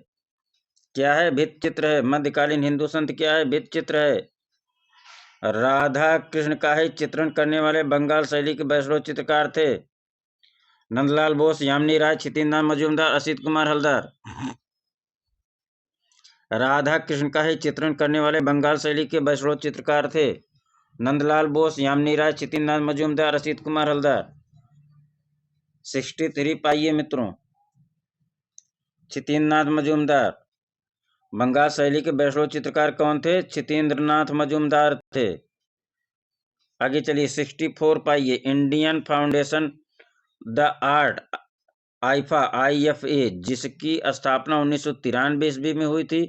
क्या है? भित्ति चित्र है। मध्यकालीन हिंदू संत क्या है? भित्ति चित्र है। राधा कृष्ण का ही चित्रण करने वाले बंगाल शैली के वैष्णव चित्रकार थे? नंदलाल बोस, यामिनी राय, छितेंद्र नाथ मजूमदार, असित कुमार हलदर। राधा कृष्ण का ही चित्रण करने वाले बंगाल शैली के वैष्णव चित्रकार थे? नंदलाल बोस, यामिनी राय, छितेंद्र नाथ मजूमदार, असित कुमार हलदर। 63 पाइये मित्रों, छितेंद्र नाथ मजूमदार। बंगाल शैली के वैष्णव चित्रकार कौन थे? छितेंद्र नाथ मजूमदार थे। आगे चलिए। 64 पाइये, Indian foundation the art IIFA IFA जिसकी स्थापना 1993 ईस्वी में हुई थी,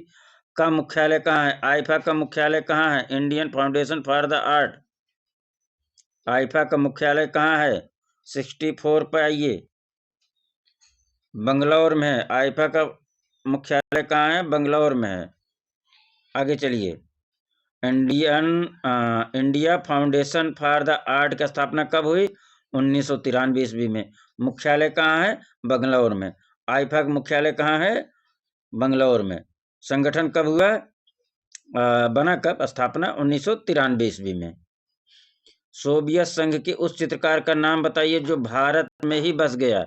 का मुख्यालय कहाँ है? आईफा का मुख्यालय कहाँ है? Indian foundation for the art, IIFA का मुख्यालय कहाँ है? 64 पाइये, बंगलौर में है। आईफा का मुख्यालय कहाँ है? बंगलौर में है। आगे चलिए। India foundation for the art की स्थापना कब हुई? 1993 ईस्वी में। मुख्यालय कहाँ है? बंगलौर में। आईफा का मुख्यालय कहाँ है? बंगलौर में। संगठन कब हुआ? बना कब? स्थापना 1993 ईस्वी में। सोवियत संघ के उस चित्रकार का नाम बताइए जो भारत में ही बस गया।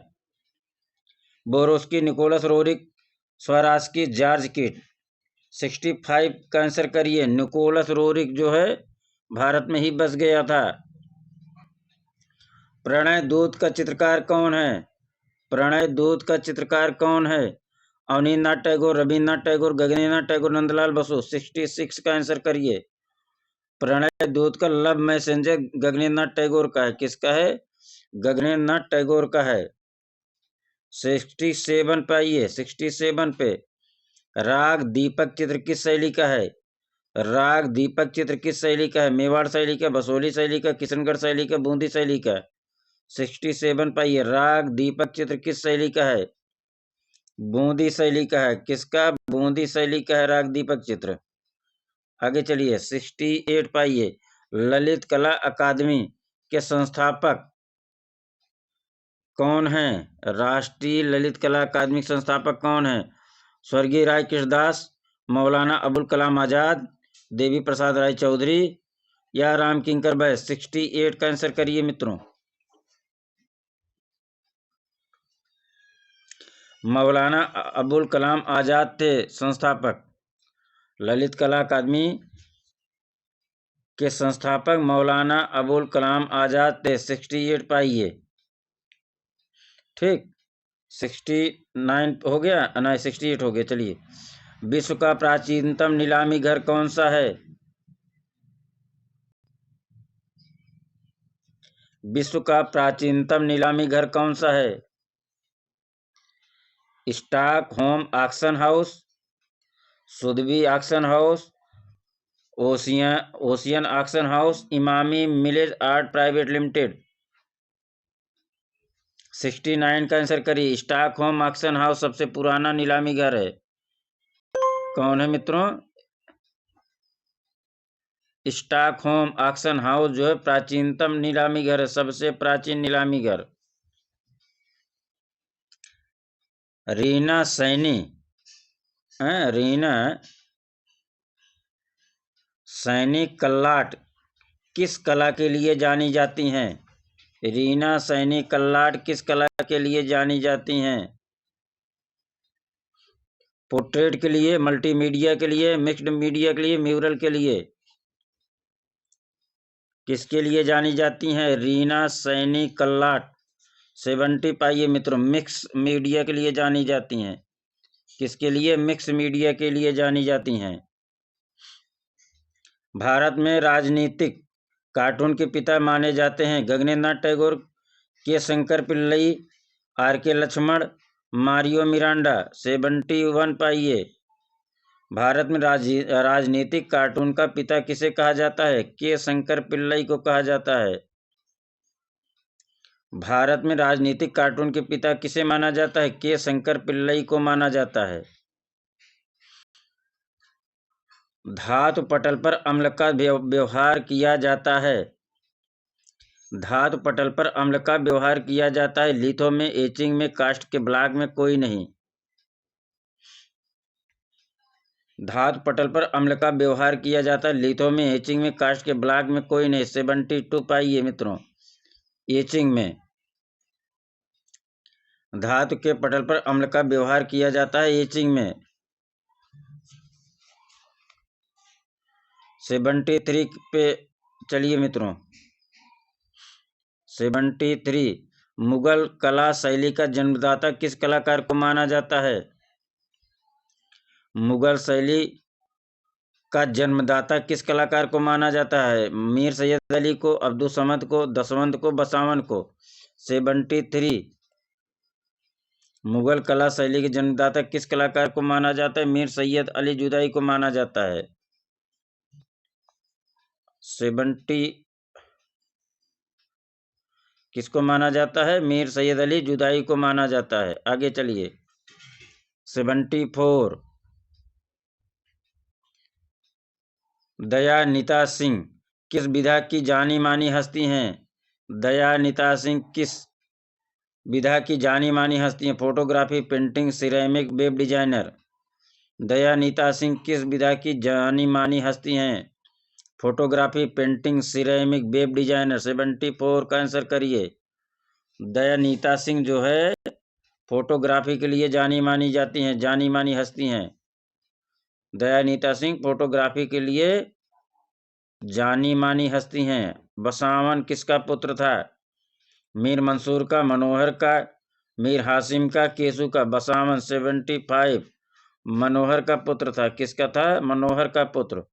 बोरोस्की, निकोलस रोरिक, स्वरास्की, जॉर्ज किट। 65 का आंसर करिए। निकोलस रोरिक जो है भारत में ही बस गया था। प्रणय दूत का चित्रकार कौन है? प्रणय दूत का चित्रकार कौन है? अवनींद्रनाथ टैगोर, रविन्द्रनाथ टैगोर, गगनेन्द्रनाथ टैगोर, नंदलाल बसु। 66 का आंसर करिए। प्रणय दूत का लव मैसेंजर गगनेन्द्रनाथ टैगोर का है। किसका है? गगनेन्द्रनाथ टैगोर का है। 67 पे आइए। 67 पे राग दीपक चित्र किस शैली का है? राग दीपक चित्र किस शैली का है? मेवाड़ शैली का, बसोली शैली का, किशनगढ़ शैली का, बूंदी शैली का। 67 पे आइए। राग दीपक चित्र किस शैली का है? बूंदी शैली का है। किसका? बूंदी शैली का है राग दीपक चित्र। आगे चलिए। 68 पाइए। ललित कला अकादमी के संस्थापक कौन है? राष्ट्रीय ललित कला अकादमी के संस्थापक कौन है? स्वर्गीय राय कृष्णदास, मौलाना अबुल कलाम आजाद, देवी प्रसाद राय चौधरी या राम किंकर बैस। 68 का आंसर करिए मित्रों। मौलाना अबुल कलाम आजाद थे संस्थापक। ललित कला अकादमी के संस्थापक मौलाना अबुल कलाम आजाद थे। 68 पाइए। ठीक। 69 हो गया? नहीं, 68 हो गया। चलिए। विश्व का प्राचीनतम नीलामी घर कौन सा है? विश्व का प्राचीनतम नीलामी घर कौन सा है? Stockholm auction house, Sotheby auction house, Osian auction house, Emami मिलेज आर्ट प्राइवेट लिमिटेड। 69 का आंसर करिए। स्टॉकहोम ऑक्शन हाउस सबसे पुराना नीलामी घर है। कौन है मित्रों? स्टॉकहोम ऑक्शन हाउस जो है प्राचीनतम नीलामी घर है, सबसे प्राचीन नीलामी घर। रीना सैनी, रीना सैनी कल्लाट किस कला के लिए जानी जाती हैं? रीना सैनी कल्लाट किस कला के लिए जानी जाती हैं? पोर्ट्रेट के लिए, मल्टीमीडिया के लिए, मिक्स्ड मीडिया के लिए, म्यूरल के लिए। किसके लिए जानी जाती हैं? रीना सैनी कल्लाट 70 पाइए मित्रों मिक्स मीडिया के लिए जानी जाती हैं। किसके लिए? मिक्स मीडिया के लिए जानी जाती हैं। भारत में राजनीतिक कार्टून के पिता माने जाते हैं गगनेन्द्रनाथ टैगोर, के शंकर पिल्लई, आर के लक्ष्मण, मारियो मिरांडा। 71 पाइए। भारत में राजनीतिक कार्टून का पिता किसे कहा जाता है? के शंकर पिल्लई को कहा जाता है। भारत में राजनीतिक कार्टून के पिता किसे माना जाता है? के शंकर पिल्लई को माना जाता है। धातु पटल पर अम्ल का व्यवहार किया जाता है। धातु पटल पर अम्ल का व्यवहार किया जाता है लिथो में, एचिंग में, कास्ट के ब्लॉक में कोई नहीं। धातु पटल पर अम्ल का व्यवहार किया जाता है लिथो में, एचिंग में, कास्ट के ब्लॉक में कोई नहीं। 72 पाइए मित्रों। एचिंग में धातु के पटल पर अम्ल का व्यवहार किया जाता है एचिंग में। 73 पे चलिए मित्रों। 73 मुगल कला शैली का जन्मदाता किस कलाकार को माना जाता है? मुगल शैली का जन्मदाता किस कलाकार को माना जाता है? मीर सैयद अली को, अब्दुल समद को, दसवंत को, बसावन को। 73 मुगल कला शैली के जन्मदाता किस कलाकार को माना जाता है? मीर सैयद अली जुदाई को माना जाता है। 70 किसको माना जाता है? मीर सैयद अली जुदाई को माना जाता है। आगे चलिए। 74 दयानिता सिंह किस विधा की जानी मानी हस्ती हैं? दयानिता सिंह किस विधा की जानी मानी हस्ती हैं? Photography, painting, ceramic, web designer. Dayanita Singh किस विधा की जानी मानी हस्ती हैं? Photography, painting, ceramic, web designer. 74 का आंसर करिए। दयानिता सिंह जो है फोटोग्राफी के लिए जानी मानी जाती हैं, जानी मानी हस्ती हैं। दयानिता सिंह फोटोग्राफी के लिए जानी मानी हस्ती हैं। बसावन किसका पुत्र था? मीर मंसूर का, मनोहर का, मीर हासिम का, केसू का। बसावन 75 मनोहर का पुत्र था। किसका था? मनोहर का पुत्र।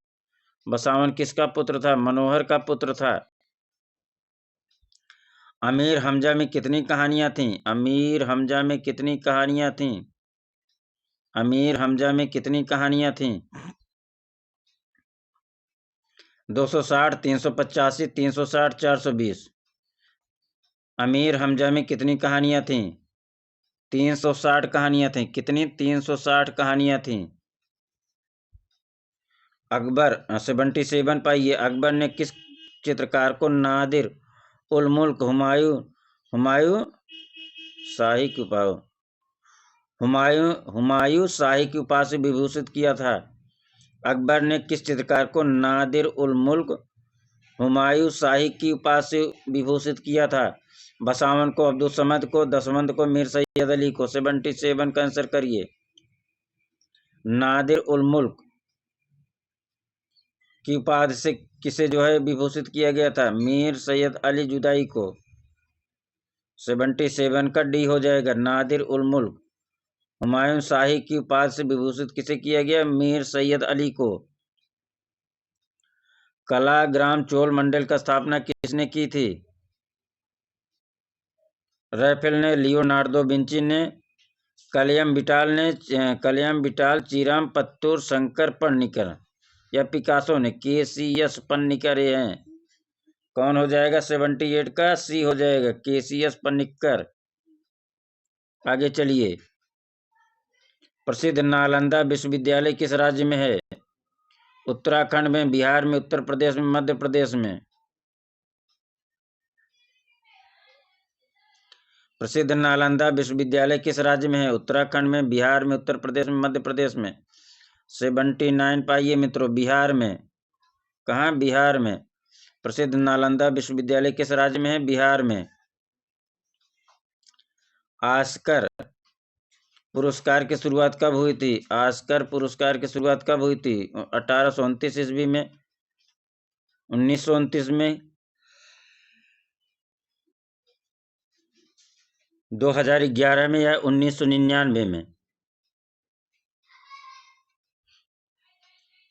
बसावन किसका पुत्र था? मनोहर का पुत्र था। अमीर हमजा में कितनी कहानियां थीं? अमीर हमजा में कितनी कहानियां थीं? अमीर हमजा में कितनी कहानियां थीं? 260, 385, 360, 420। अमीर हमजा में कितनी कहानियां थीं? 360 कहानियां थीं। कितनी? 360 कहानियां थीं। अकबर 77 पाइए। अकबर ने किस चित्रकार को नादिर उल मुल्क हुमायूं शाही की हुमायूं शाही की उपाधि से विभूषित किया था? अकबर ने किस चित्रकार को नादिर उल मुल्क हुमायूं शाही की उपाधि से विभूषित किया था? बसावन को, अब्दुल समद को, दसवंत को, मीर सैयद अली को। 77 का आंसर करिए। नादिर उल मुल्क की उपाधि से किसे जो है विभूषित किया गया था? मीर सैयद अली जुदाई को। 77 का डी हो जाएगा। नादिर उल मुल्क हुमायूं शाही की उपाधि से विभूषित किसे किया गया? मीर सैयद अली को। कलाग्राम चोल मंडल का स्थापना किसने की थी? रैफेल ने, लियोनार्दो विंची ने, कलयम बिटाल, चीराम पत्तूर, शंकर पन्निकर या पिकासो ने। केसीएस पन्निकर ये हैं। कौन हो जाएगा? 78 का सी हो जाएगा। केसीएस पन्निकर। आगे चलिए। प्रसिद्ध नालंदा विश्वविद्यालय किस राज्य में है? उत्तराखंड में, बिहार में, उत्तर प्रदेश में, मध्य प्रदेश में। प्रसिद्ध नालंदा विश्वविद्यालय किस राज्य में है? उत्तराखंड में, बिहार में, उत्तर प्रदेश में, मध्य प्रदेश में। 79 पाइए मित्रों। बिहार में। कहाँ? बिहार में। प्रसिद्ध नालंदा विश्वविद्यालय किस राज्य में है? बिहार में। ऑस्कर पुरस्कार की शुरुआत कब हुई थी? ऑस्कर पुरस्कार की शुरुआत कब हुई थी? 1829 ईस्वी में, 1929 में, 2011 में या 1999 में?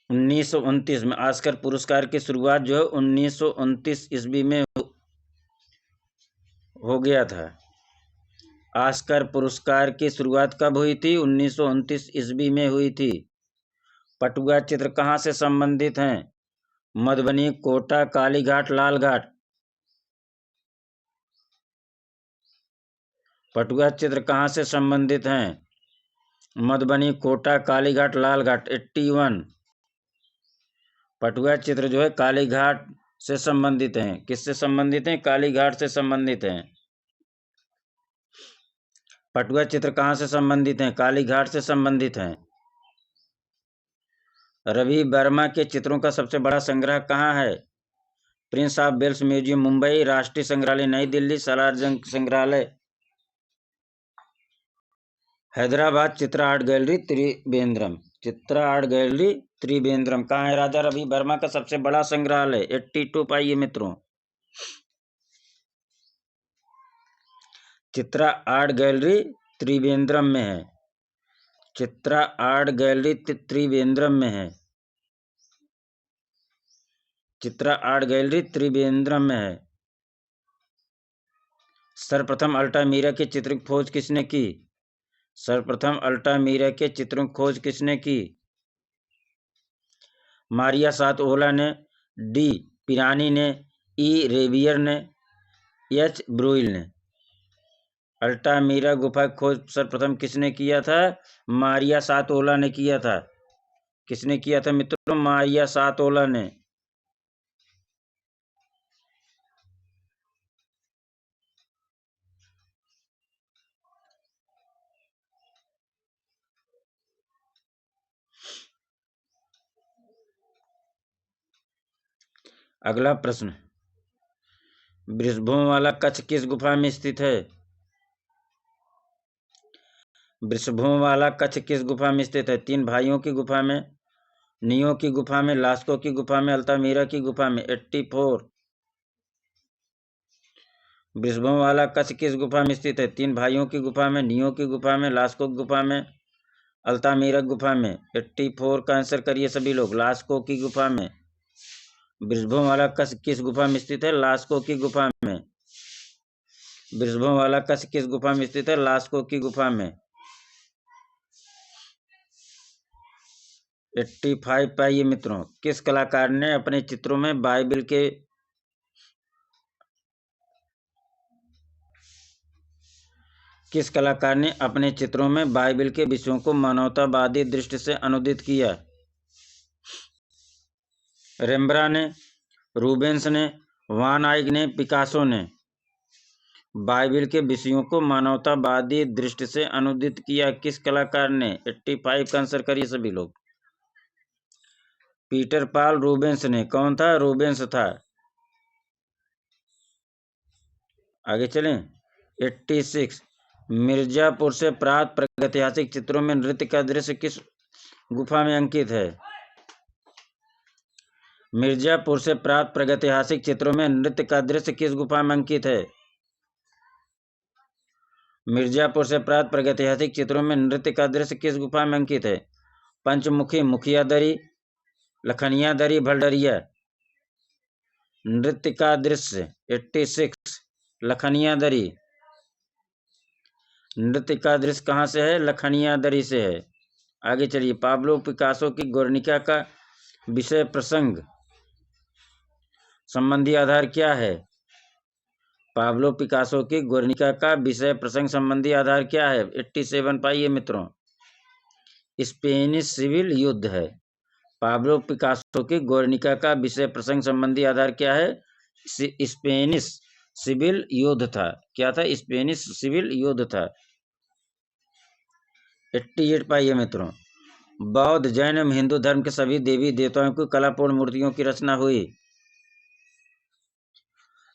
1929 में। ऑस्कर पुरस्कार की शुरुआत जो है 1929 ईस्वी में हो गया था। ऑस्कर पुरस्कार की शुरुआत कब हुई थी? 1929 ईस्वी में हुई थी। पटुआ चित्र कहाँ से संबंधित हैं? मधुबनी, कोटा, कालीघाट, लालघाट। पटुआ चित्र कहाँ से संबंधित हैं? मधुबनी, कोटा, कालीघाट, लालघाट। 81। पटुआ चित्र जो है कालीघाट से संबंधित हैं। किससे संबंधित हैं? कालीघाट से संबंधित हैं। पटुआ चित्र कहाँ से संबंधित हैं? कालीघाट से संबंधित हैं। रवि वर्मा के चित्रों का सबसे बड़ा संग्रह कहाँ है? Prince of Wales museum, Mumbai. राष्ट्रीय संग्रहालय, नई दिल्ली। सलारजंग संग्रहालय, Hyderabad. Chitra art gallery, Trivandrum. Chitra art gallery, Trivandrum. कहाँ है राजा रवि वर्मा का सबसे बड़ा संग्रहालय? 82 पाइए मित्रों। चित्रा आर्ट गैलरी त्रिवेंद्रम में है। चित्रा आर्ट गैलरी त्रिवेंद्रम में है। चित्रा आर्ट गैलरी त्रिवेंद्रम में है। सर्वप्रथम अल्टामीरा के चित्र की खोज किसने की? सर्वप्रथम अल्टामीरा के चित्रों की खोज किसने की? मारिया सातओला ने, डी पिरानी ने, ई रेवियर ने, एच ब्रुइल ने। अल्टामीरा गुफा की खोज सर्वप्रथम किसने किया था? मारिया सातओला ने किया था। किसने किया था मित्रों? मारिया सातओला ने। अगला प्रश्न, वृषभों कच्छ किस गुफा में स्थित है? वृषभों कच्छ किस गुफा में स्थित है? तीन भाइयों की गुफा में, नियो की गुफा में, लास्को की गुफा में, अल्तामीरा की गुफा में। 84। वृषभों कच्छ किस गुफा में स्थित है? तीन भाइयों की गुफा में, नियो की गुफा में, लास्को की गुफा में, अल्तामीरा की गुफा में। 84 का आंसर करिए सभी लोग। लास्को की गुफा में। वृषभों कच्छ किस गुफा में स्थित है? लास्को की गुफा में। वृषभों कच्छ किस गुफा में स्थित है? लास्को की गुफा में। 85 पाइए मित्रों। किस कलाकार ने अपने चित्रों में बाइबिल के किस कलाकार ने अपने चित्रों में बाइबिल के विषयों को मानवतावादी दृष्टि से अनुदित किया? रेम्ब्रांड ने, रूबेंस ने, वान आइक ने, पिकासो ने। बाइबिल के विषयों को मानवतावादी दृष्टि से अनुदित किया किस कलाकार ने? 85 का आंसर करिए सभी लोग। पीटर पॉल रूबेंस ने। कौन था? रूबेंस था। आगे चलें। 86। मिर्जापुर से प्राप्त प्रागैतिहासिक चित्रों में नृत्य का दृश्य किस गुफा में अंकित है? मिर्जापुर से प्राप्त प्रागैतिहासिक चित्रों में नृत्य का दृश्य किस गुफा में अंकित है? मिर्जापुर से प्राप्त प्रागैतिहासिक चित्रों में नृत्य का दृश्य किस गुफा में अंकित है? पंचमुखी, मुखिया दरी, लखनिया दरी, भलडरिया। नृत्य का दृश्य 86 लखनिया दरी। नृत्य का दृश्य कहाँ से है? लखनिया दरी से है। आगे चलिए। पाब्लो पिकासो की गुर्निका का विषय प्रसंग संबंधी आधार क्या है? पाब्लो पिकासो की गुर्निका का विषय प्रसंग संबंधी आधार क्या है? 87 पाइए मित्रों। स्पेनिश सिविल युद्ध है। पाब्लो पिकासो की गुर्निका का विषय प्रसंग संबंधी आधार क्या है? स्पेनिश सिविल युद्ध था। क्या था? स्पेनिश सिविल युद्ध था। 88 पाइए मित्रों। बौद्ध, जैन एवं हिंदू धर्म के सभी देवी देवताओं की कलापूर्ण मूर्तियों की रचना हुई।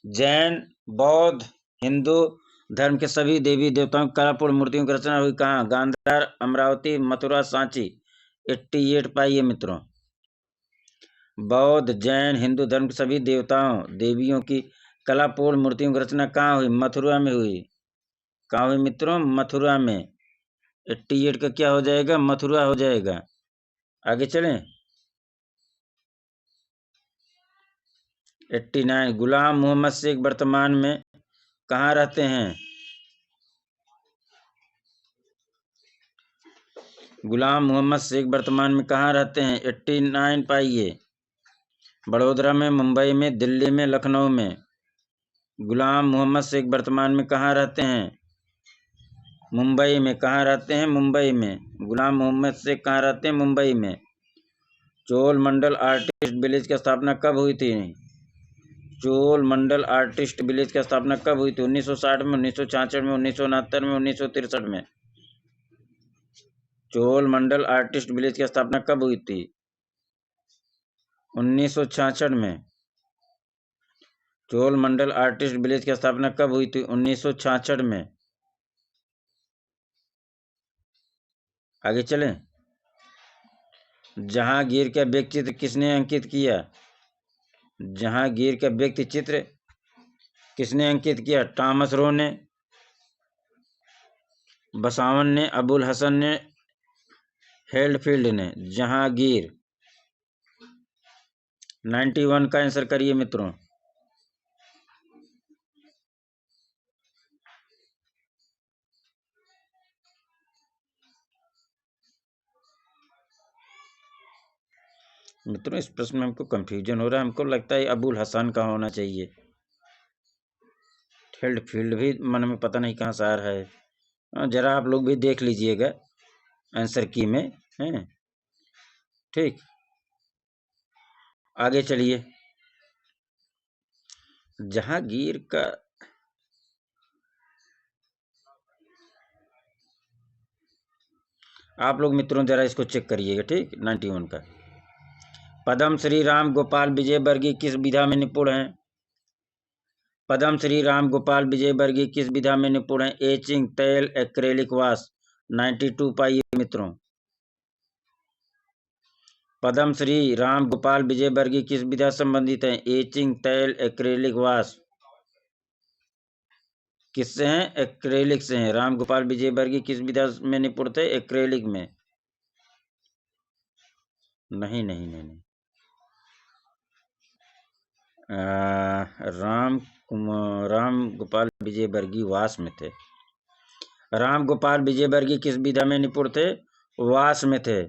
जैन, बौद्ध, हिंदू धर्म के सभी देवी देवताओं की कलापूर्ण मूर्तियों की रचना हुई कहाँ? गांधार, अमरावती, मथुरा, सांची। 88 पाइए मित्रों। बौद्ध, जैन, हिंदू धर्म के सभी देवताओं देवियों की कलापूर्ण मूर्तियों की रचना कहाँ हुई? मथुरा में हुई। कहाँ हुई मित्रों? मथुरा में। 88 का क्या हो जाएगा? मथुरा हो जाएगा। आगे चलें। 89 गुलाम मोहम्मद शेख वर्तमान में कहाँ रहते हैं? गुलाम मोहम्मद शेख वर्तमान में कहाँ रहते हैं? 89 पाइए। बड़ोदरा में, मुंबई में, दिल्ली में, लखनऊ में। गुलाम मोहम्मद शेख वर्तमान में कहाँ रहते हैं? मुंबई में। कहाँ रहते हैं? मुंबई में। गुलाम मोहम्मद शेख कहाँ रहते हैं? मुंबई में। चोल मंडल आर्टिस्ट विलेज की स्थापना कब हुई थी? चोल मंडल आर्टिस्ट विलेज की स्थापना कब हुई थी? 1960 में, 1966 में, 1969 में, 1963 में। चोल मंडल आर्टिस्ट विलेज की स्थापना कब हुई थी? 1966 में। चोल मंडल आर्टिस्ट विलेज की स्थापना कब हुई थी? 1966 में। आगे चलें। जहांगीर का व्यक्ति चित्र किसने अंकित किया? जहांगीर का व्यक्ति चित्र किसने अंकित किया? टॉमस रो ने, बसावन ने, अबुल हसन ने, हेल्डफील्ड ने। जहांगीर। 91 का आंसर करिए मित्रों। मित्रों इस प्रश्न में हमको कंफ्यूजन हो रहा है। हमको लगता है अबुल हसन का होना चाहिए। हेल्डफील्ड भी मन में पता नहीं कहाँ से आ रहा है। जरा आप लोग भी देख लीजिएगा आंसर की में है। ठीक, आगे चलिए। जहांगीर का आप लोग मित्रों जरा इसको चेक करिएगा। ठीक, 91 का। पद्म श्री राम गोपाल विजय वर्गीय किस विधा में निपुण हैं? पद्म श्री राम गोपाल विजय वर्गीय किस विधा में निपुण हैं? एचिंग, तैल, एक्रेलिक वाश। 92 पाइए मित्रों। पद्म श्री राम गोपाल विजय वर्गीय किस विधा संबंधित हैं? एचिंग, तैल, एक्रेलिक वाश। किससे हैं? एक्रेलिक से हैं। राम गोपाल विजय वर्गीय किस विधा में निपुण थे? एक्रेलिक में। नहीं नहीं नहीं नहीं। राम गोपाल विजय वर्गीय वास में थे। राम गोपाल विजय वर्गीय किस विधा में निपुण थे? वास में थे।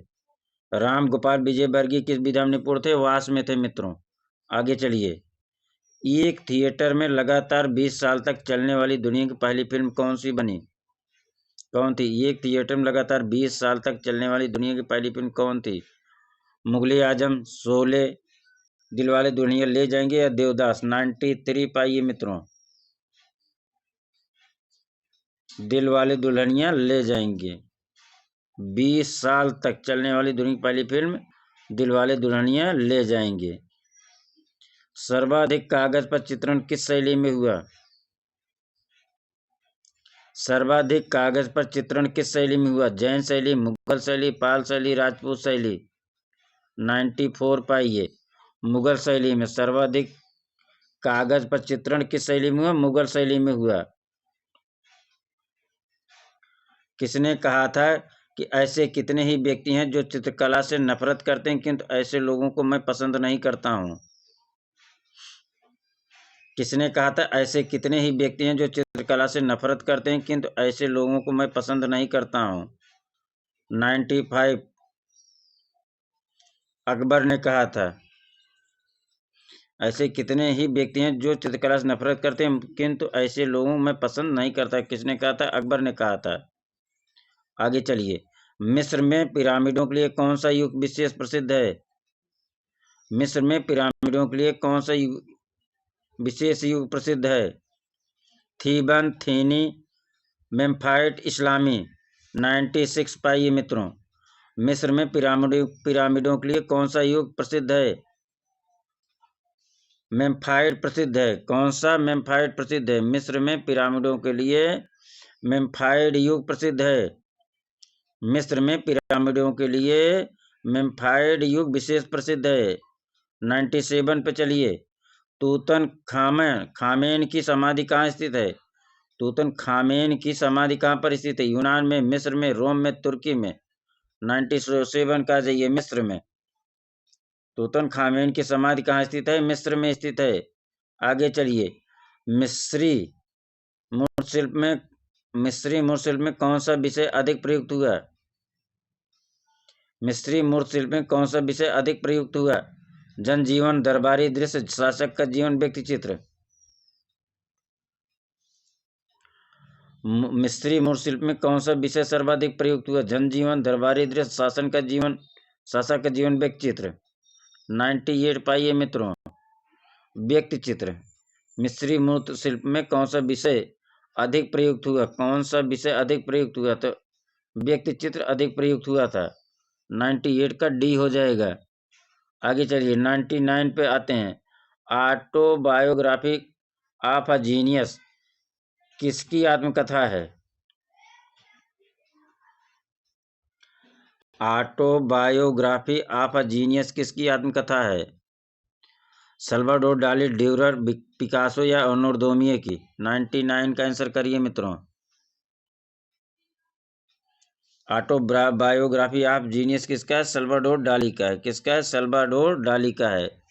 राम गोपाल विजय वर्गीय किस विधा में निपुण थे? वास में थे मित्रों। आगे चलिए। एक थिएटर में लगातार 20 साल तक चलने वाली दुनिया की पहली फिल्म कौन सी बनी? कौन थी? एक थिएटर में लगातार 20 साल तक चलने वाली दुनिया की पहली फिल्म कौन थी? मुगले आजम, शोले, दिलवाले दुल्हनिया ले जाएंगे या देवदास। 93 पाइए मित्रों। दिलवाले दुल्हनिया ले जाएंगे। 20 साल तक चलने वाली दुनिया की पहली फिल्म दिलवाले दुल्हनिया ले जाएंगे। सर्वाधिक कागज पर चित्रण किस शैली में हुआ? सर्वाधिक कागज पर चित्रण किस शैली में हुआ? जैन शैली, मुगल शैली, पाल शैली, राजपूत शैली। 94 पाइए। मुगल शैली में सर्वाधिक कागज पर चित्रण किस शैली में हुआ? मुगल शैली में हुआ। किसने कहा था कि ऐसे कितने ही व्यक्ति हैं जो चित्रकला से नफरत करते हैं किंतु ऐसे लोगों को मैं पसंद नहीं करता हूं? किसने कहा था ऐसे कितने ही व्यक्ति हैं जो चित्रकला से नफरत करते हैं किंतु ऐसे लोगों को मैं पसंद नहीं करता हूं? 95 अकबर ने कहा था। ऐसे कितने ही व्यक्ति हैं जो चित्रकला से नफरत करते हैं किंतु ऐसे लोगों को मैं पसंद नहीं करता। किसने कहा था? अकबर ने कहा था। आगे चलिए। मिस्र में पिरामिडों के लिए कौन सा युग विशेष प्रसिद्ध है? मिस्र में पिरामिडों के लिए कौन सा विशेष युग प्रसिद्ध है? थीबन, थीनी, मेम्फाइट, इस्लामी। 96 पाइए मित्रों। मिस्र में पिरामिडों के लिए कौन सा युग प्रसिद्ध है? मेम्फाइट प्रसिद्ध है। कौन सा? मेम्फाइट प्रसिद्ध है। मिस्र में पिरामिडों के लिए मेम्फाइड युग प्रसिद्ध है। मिस्र में पिरामिडों के लिए मेम्फाइड युग विशेष प्रसिद्ध है। 97 पे चलिए। तूतन खामेन की समाधि कहाँ स्थित है? तूतनखामेन की समाधि कहाँ पर स्थित है? यूनान में, मिस्र में, रोम में, तुर्की में। 97 का जाइए मिस्र में। तूतनखामेन की समाधि कहाँ स्थित है? मिस्र में स्थित है। आगे चलिए। मिस्री मूर्तिशिल्प में कौन सा विषय अधिक प्रयुक्त हुआ? मिस्री मूर्तिशिल्प में कौन सा विषय अधिक प्रयुक्त हुआ? जनजीवन, दरबारी दृश्य, शासक का जीवन, व्यक्ति चित्र। मिस्री मूर्तिशिल्प में कौन सा विषय सर्वाधिक प्रयुक्त हुआ? जनजीवन, दरबारी दृश्य, शासक का जीवन, व्यक्ति चित्र। 98 पाइए मित्रों। व्यक्ति चित्र। मिस्री मूर्तिशिल्प में कौन सा विषय अधिक प्रयुक्त हुआ? कौन सा विषय अधिक प्रयुक्त हुआ? तो व्यक्ति चित्र अधिक प्रयुक्त हुआ था। 98 का डी हो जाएगा। आगे चलिए 99 पे आते हैं। ऑटोबायोग्राफी ऑफ अ जीनियस किसकी आत्मकथा है? ऑटोबायोग्राफी ऑफ अ जीनियस किसकी आत्मकथा है? सल्वाडोर डाली, ड्यूरर, पिकासो या ऑनोर की। 99 का आंसर करिए मित्रों। ऑटोबायोग्राफी ऑफ जीनियस किसका है? सल्वाडोर डाली का है। किसका है? सल्वाडोर डाली का है।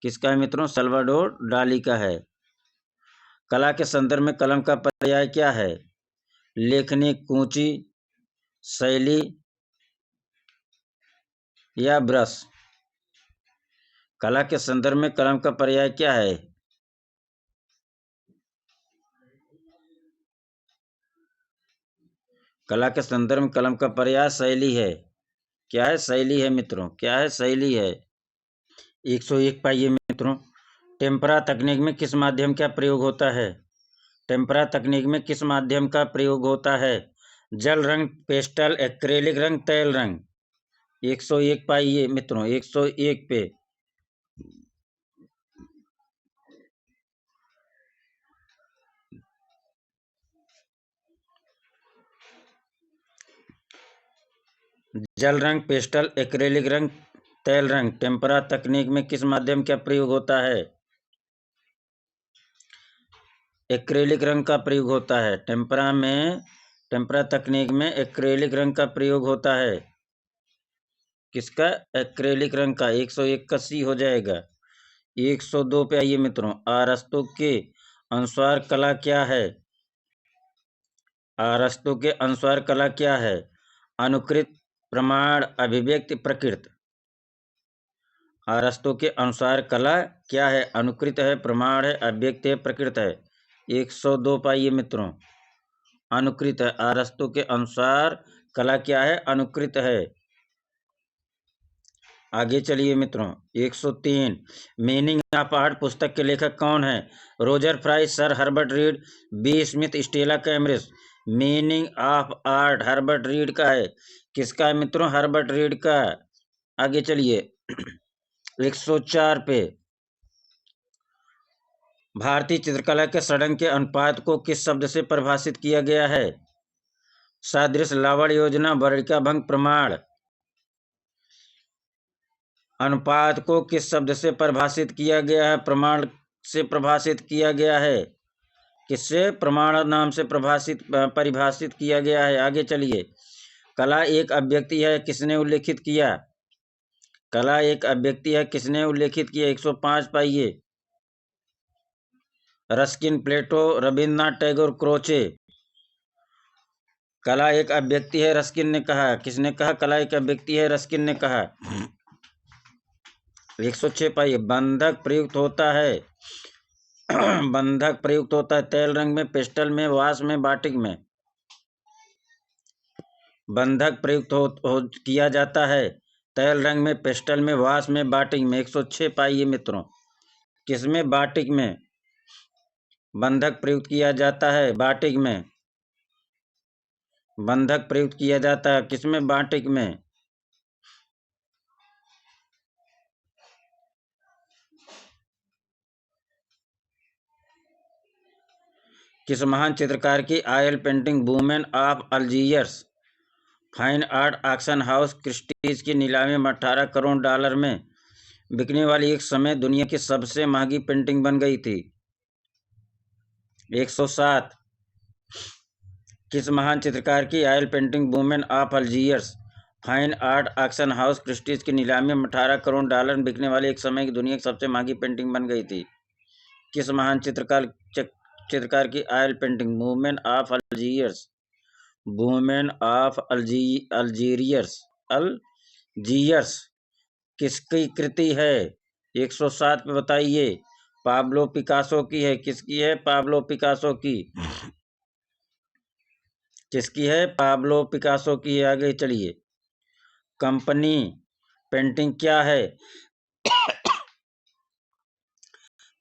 किसका है मित्रों? सल्वाडोर डाली का है। कला के संदर्भ में कलम का पर्याय क्या है? लेखनी, कूंची, शैली या ब्रश। कला के संदर्भ में कलम का पर्याय क्या है? कला के संदर्भ में कलम का पर्याय शैली है। क्या है? शैली है मित्रों। क्या है? शैली है। 101 पाइए मित्रों। टेम्परा तकनीक में किस माध्यम का प्रयोग होता है? टेम्परा तकनीक में किस माध्यम का प्रयोग होता है? जल रंग, पेस्टल, एक्रेलिक रंग, तैल रंग। 101 पाइए मित्रों। 101 पे। जल रंग, पेस्टल, एक्रेलिक रंग, तैल रंग। टेम्परा तकनीक में किस माध्यम का प्रयोग होता है? एक्रेलिक रंग का प्रयोग होता है। टेम्परा तकनीक में एक्रेलिक रंग का प्रयोग होता है। किसका? एक्रेलिक रंग का। 101 का सी हो जाएगा। 102 पे आइए मित्रों। अरस्तु के अनुसार कला क्या है? अरस्तु के अनुसार कला क्या है? अनुकृत, प्रमाण, अभिव्यक्ति, प्रकृत। अरस्तु के अनुसार कला क्या है? अनुकृत है, प्रमाण है, अभिव्यक्त है, प्रकृत है। 102 पाइए मित्रों। अनुकृत है। अरस्तु के अनुसार कला क्या है? अनुकृत है। आगे चलिए मित्रों। 103 मीनिंग ऑफ आर्ट पुस्तक के लेखक कौन है? Roger Fry, sir Herbert Read, B Smith, Stella Kramrisch. Meaning of art Herbert Read का है। किसका है मित्रों? हर्बर्ट रीड का। आगे चलिए 104 पे। भारतीय चित्रकला के षडंग के अनुपात को किस शब्द से परिभाषित किया गया है? सादृश्य, लावण्य योजना, वर्णिका भंग, प्रमाण। अनुपात को किस शब्द से परिभाषित किया गया है? प्रमाण से परिभाषित किया गया है। किससे? प्रमाण नाम से परिभाषित किया गया है। आगे चलिए। कला एक अभिव्यक्ति है, किसने उल्लेखित किया? कला एक अभिव्यक्ति है, किसने उल्लेखित किया? 105 पाइए। रस्किन, प्लेटो, रविन्द्रनाथ टैगोर, क्रोचे। कला एक अभिव्यक्ति है, रस्किन ने कहा। किसने कहा? कला एक अभिव्यक्ति है, रस्किन ने कहा। 106 पाइए। बंधक प्रयुक्त होता है बंधक प्रयुक्त होता है तैल रंग में, पेस्टल में, वाश में, बाटिक में। बंधक प्रयुक्त किया जाता है तैल रंग में, पेस्टल में, वाश में, बाटिक में। 106 पाइए मित्रों। किसमें? बाटिक में बंधक प्रयुक्त किया जाता है। बाटिक में बंधक प्रयुक्त किया जाता है। किसमें? बाटिक में। किस महान चित्रकार की oil painting women of Algiers fine art auction house Christie's की नीलामी में 18 करोड़ डॉलर में बिकने वाली एक समय दुनिया की सबसे महंगी पेंटिंग बन गई थी? 107 किस महान चित्रकार की oil painting women of Algiers fine art auction house Christie's की नीलामी में 18 करोड़ डॉलर में बिकने वाली एक समय की दुनिया की सबसे महंगी पेंटिंग बन गई थी? किस महान चित्रकार की oil painting women of Algiers women of Algiers Algiers किसकी कृति है? 107 पे बताइए। पाब्लो पिकासो की है। किसकी है? पाब्लो पिकासो की। किसकी है? पाब्लो पिकासो की है। आगे चलिए। कंपनी पेंटिंग क्या है?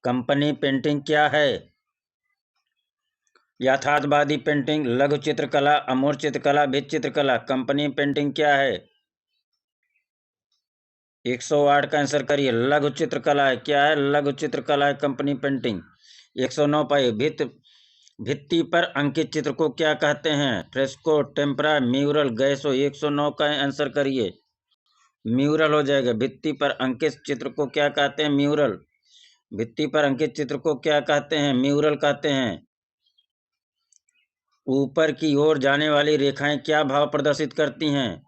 कंपनी पेंटिंग क्या है? यथार्थवादी पेंटिंग, लघु चित्रकला, अमूर्त चित्रकला, भित्ति चित्रकला। कंपनी पेंटिंग क्या है? 108 का आंसर करिए। लघु चित्रकला है। क्या है? लघु चित्रकला है कंपनी पेंटिंग। 109 पाइए। भित्ति पर अंकित चित्र को क्या कहते हैं? फ्रेस्को, टेम्परा, म्यूरल, गैसो। 109 का आंसर करिए। म्यूरल हो जाएगा। भित्ति पर अंकित चित्र को क्या कहते हैं? म्यूरल। भित्ति पर अंकित चित्र को क्या कहते हैं? म्यूरल कहते हैं। ऊपर की ओर जाने वाली रेखाएं क्या भाव प्रदर्शित करती हैं?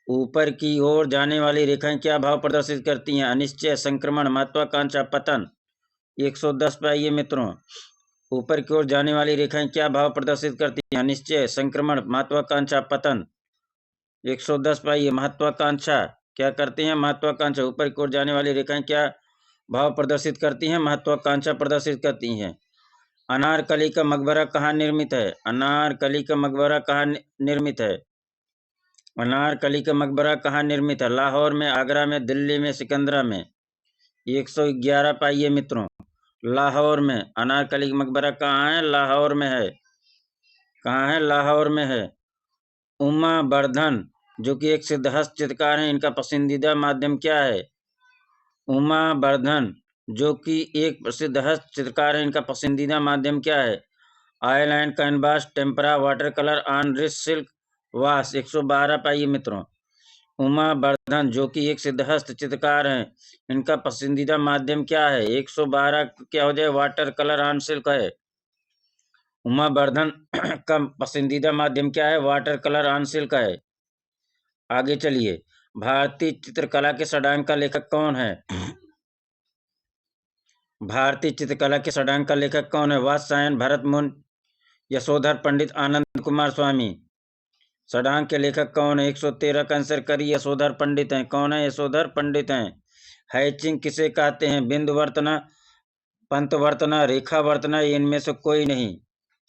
ऊपर की ओर जाने वाली रेखाएं क्या भाव प्रदर्शित करती हैं? अनिश्चय, संक्रमण, महत्वाकांक्षा, पतन। 110 पे आइए मित्रों। ऊपर की ओर जाने वाली रेखाएं क्या भाव प्रदर्शित करती हैं? अनिश्चय, संक्रमण, महत्वाकांक्षा, पतन। 110 पे आइए। महत्वाकांक्षा क्या करती हैं? महत्वाकांक्षा। ऊपर की ओर जाने वाली रेखाएं क्या भाव प्रदर्शित करती हैं? महत्वाकांक्षा प्रदर्शित करती हैं। अनारकली का मकबरा कहाँ निर्मित है? अनारकली का मकबरा कहाँ निर्मित है? अनारकली का मकबरा कहाँ निर्मित है? लाहौर में, आगरा में, दिल्ली में, सिकंदरा में। 111 पाइए मित्रों। लाहौर में। अनारकली का मकबरा कहाँ है? लाहौर में है। कहाँ है? लाहौर में है। उमा वर्धन जो कि एक सिद्धहस्त चित्रकार हैं, इनका पसंदीदा माध्यम क्या है? उमा वर्धन जो कि एक प्रसिद्ध हस्त चित्रकार है, इनका पसंदीदा माध्यम क्या है? Oil and canvas, tempera, water colour, on rich silk wash. 112 पाइए मित्रों। उमा वर्धन जो कि एक सिद्धहस्त चित्रकार हैं, इनका पसंदीदा माध्यम क्या है? 112 क्या हो जाए? वाटर कलर ऑन सिल्क है। उमा वर्धन का पसंदीदा माध्यम क्या है? वाटर कलर ऑन सिल्क है। आगे चलिए। भारतीय चित्रकला के षडांग का लेखक कौन है? भारतीय चित्रकला के षडांग का लेखक कौन है? वात्स्यायन, भरत मुनि, यशोधर पंडित, आनंद कुमार स्वामी। षडांग के लेखक कौन है? 113 का आंसर करिए। यशोधर पंडित हैं। कौन है? यशोधर पंडित हैं। हैचिंग किसे कहते हैं? बिंदु वर्तना, पंतवर्तना, रेखा वर्तना, इनमें से कोई नहीं,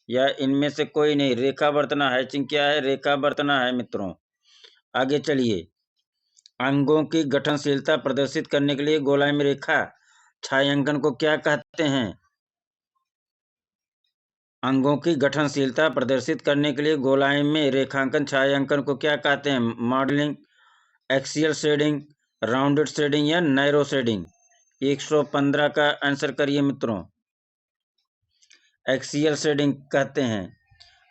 या इनमें से कोई नहीं। रेखा वर्तना। हैचिंग क्या है? रेखा वर्तना है मित्रों। आगे चलिए। अंगों की गठनशीलता प्रदर्शित करने के लिए गोलाई में रेखा छायांकन को क्या कहते हैं? अंगों की गठनशीलता प्रदर्शित करने के लिए गोलाई में रेखांकन छायांकन को क्या कहते हैं? Modelling, axial shading, rounded shading या नैरो शेडिंग। 115 का आंसर करिए मित्रों। एक्सियल शेडिंग कहते हैं।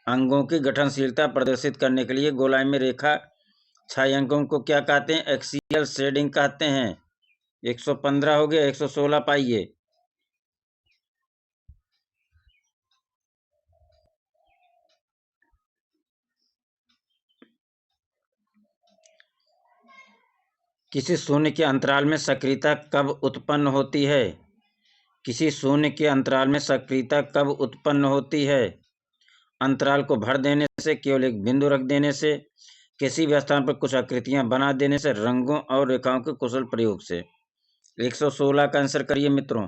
अंगों की गठनशीलता प्रदर्शित करने के लिए गोलाई में रेखा छायांकन को क्या कहते हैं? एक्सियल शेडिंग कहते हैं। 115 हो गया। 116 पाइए। किसी शून्य के अंतराल में सक्रियता कब उत्पन्न होती है? किसी शून्य के अंतराल में सक्रियता कब उत्पन्न होती है? अंतराल को भर देने से, केवल एक बिंदु रख देने से, किसी भी स्थान पर कुछ आकृतियां बना देने से, रंगों और रेखाओं के कुशल प्रयोग से। 116 का आंसर करिए मित्रों।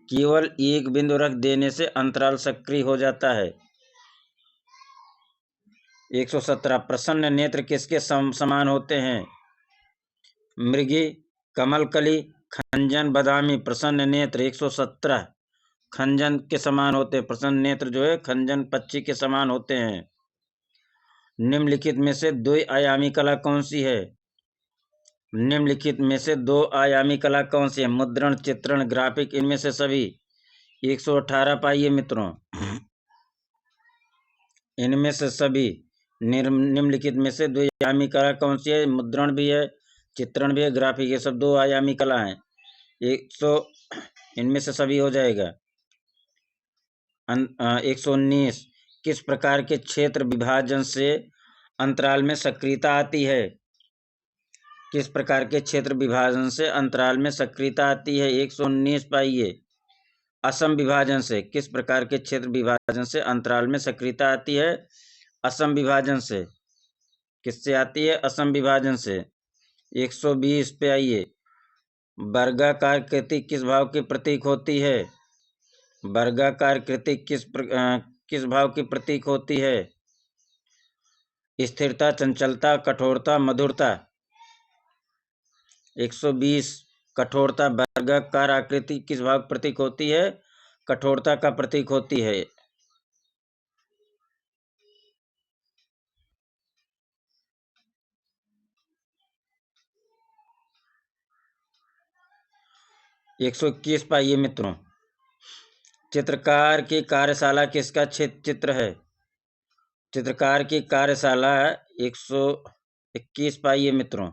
केवल एक बिंदु रख देने से अंतराल सक्रिय हो जाता है। 117 प्रसन्न नेत्र किसके समान होते हैं? मृगी, कमलकली, खंजन, बादामी। प्रसन्न नेत्र 117 खंजन के समान होते हैं। प्रसन्न नेत्र जो है खंजन पक्षी के समान होते हैं। निम्नलिखित में से दो आयामी कला कौन सी है? निम्नलिखित में से दो आयामी कला कौन सी है? मुद्रण, चित्रण, ग्राफिक, इनमें से सभी। 118 पाइए मित्रों। इनमें से सभी निम्नलिखित में से दो आयामी कला कौन सी है? मुद्रण भी है, चित्रण भी है, ग्राफिक, ये सब दो आयामी कला है। इनमें से सभी हो जाएगा। 119 किस प्रकार के क्षेत्र विभाजन से अंतराल में सक्रियता आती है? किस प्रकार के क्षेत्र विभाजन से अंतराल में सक्रियता आती है? 119 पाइए। असम विभाजन से। किस प्रकार के क्षेत्र विभाजन से अंतराल में सक्रियता आती है? असम विभाजन से। किससे आती है? असम विभाजन से। 120 पे आइए। वर्गाकार कृति किस भाव की प्रतीक होती है? वर्गाकार कृति किस भाव की प्रतीक होती है? स्थिरता, चंचलता, कठोरता, मधुरता। 120 कठोरता। वर्गाकार आकृति किस भाव की प्रतीक होती है? कठोरता का प्रतीक होती है। एक 121 पाइए मित्रों। चित्रकार की कार्यशाला किसका चित्र है? चित्रकार की कार्यशाला 121 पाइए मित्रों।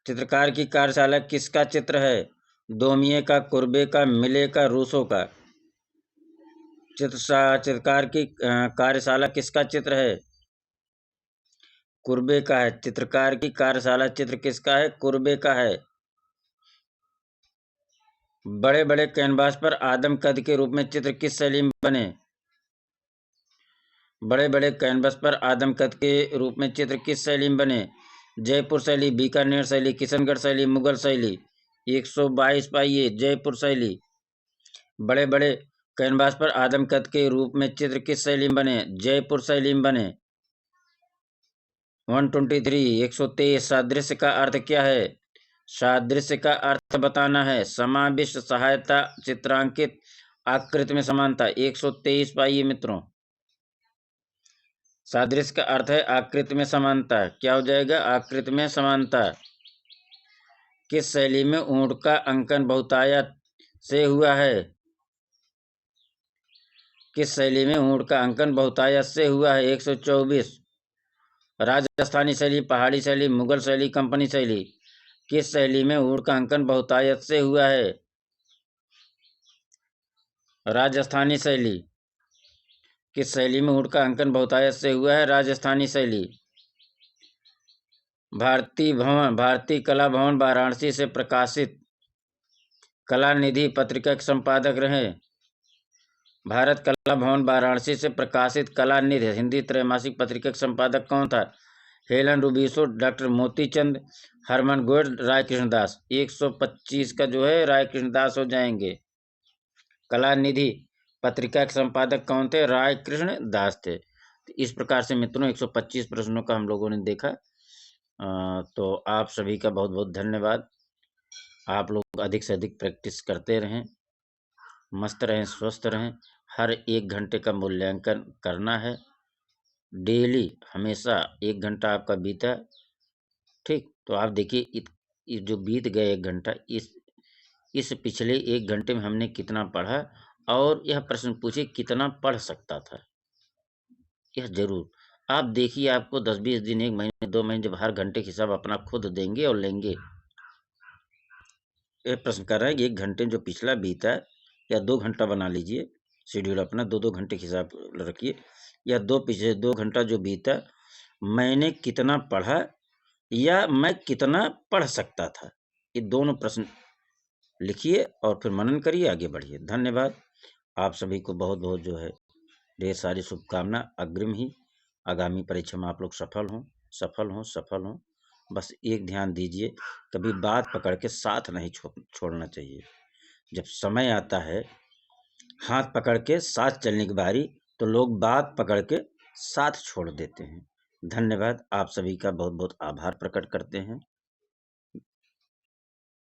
चित्रकार की कार्यशाला किसका चित्र है? दोमिये का, कुर्बे का, मिले का, रूसो का। चित्रकार की कार्यशाला किसका चित्र है? कुर्बे का है। चित्रकार की कार्यशाला चित्र किसका है? कुर्बे का है। बड़े बड़े कैनवास पर आदम कद के रूप में चित्र किस शैली में बने? बड़े बड़े कैनवास पर आदम कद के रूप में चित्र किस शैली में बने? जयपुर शैली, बीकानेर शैली, किशनगढ़ शैली, मुगल शैली। 122 पाइए। जयपुर शैली। बड़े बड़े कैनवास पर आदम कद के रूप में चित्र किस शैली में बने? जयपुर शैली में बने। 123 123 सादृश्य का अर्थ क्या है? सादृश्य का अर्थ बताना है। समाविष्ट, सहायता, चित्रांकित, आकृति में समानता। 123 पाइए मित्रों। सादृश्य का अर्थ है आकृति में समानता। क्या हो जाएगा? आकृति में समानता। किस शैली में ऊंट का अंकन बहुतायत से हुआ है? किस शैली में ऊंट का अंकन बहुतायत से हुआ है? 124 राजस्थानी शैली, पहाड़ी शैली, मुगल शैली, कंपनी शैली। किस शैली में ऊंट का अंकन बहुतायत से हुआ है? राजस्थानी शैली। किस शैली में ऊंट का अंकन बहुतायत से हुआ है? राजस्थानी शैली। भारतीय कला भवन वाराणसी से प्रकाशित कला निधि पत्रिका के संपादक रहे। भारत कला भवन वाराणसी से प्रकाशित कला निधि हिंदी त्रैमासिक पत्रिका के संपादक कौन था? हेलन रूबिसो, डॉक्टर मोतीचंद, हरमन गोयल, राय कृष्णदास। 125 का जो है राय कृष्णदास हो जाएंगे। कला निधि पत्रिका के संपादक कौन थे? राय कृष्ण दास थे। तो इस प्रकार से मित्रों 125 प्रश्नों का हम लोगों ने देखा। तो आप सभी का बहुत बहुत धन्यवाद। आप लोग अधिक से अधिक प्रैक्टिस करते रहें, मस्त रहें, स्वस्थ रहें। हर 1 घंटे का मूल्यांकन करना है। डेली हमेशा 1 घंटा आपका बीता, ठीक? तो आप देखिए जो बीत गए 1 घंटा, इस पिछले 1 घंटे में हमने कितना पढ़ा और यह प्रश्न पूछिए कितना पढ़ सकता था। यह ज़रूर आप देखिए, आपको 10-20 दिन, 1 महीने, 2 महीने जब हर घंटे का हिसाब अपना खुद देंगे और लेंगे। ये प्रश्न कर रहा है कि 1 घंटे जो पिछला बीता या 2 घंटा बना लीजिए शेड्यूल अपना, 2-2 घंटे के हिसाब रखिए, या पिछले 2 घंटा जो बीता मैंने कितना पढ़ा या मैं कितना पढ़ सकता था। ये दोनों प्रश्न लिखिए और फिर मनन करिए, आगे बढ़िए। धन्यवाद। आप सभी को बहुत-बहुत जो है ढेर सारी शुभकामना अग्रिम ही। आगामी परीक्षा में आप लोग सफल हों, सफल हों, सफल हों। बस एक ध्यान दीजिए, कभी बात पकड़ के साथ नहीं छोड़ना चाहिए। जब समय आता है हाथ पकड़ के साथ चलने की बारी, तो लोग बात पकड़ के साथ छोड़ देते हैं। धन्यवाद। आप सभी का बहुत-बहुत आभार प्रकट करते हैं।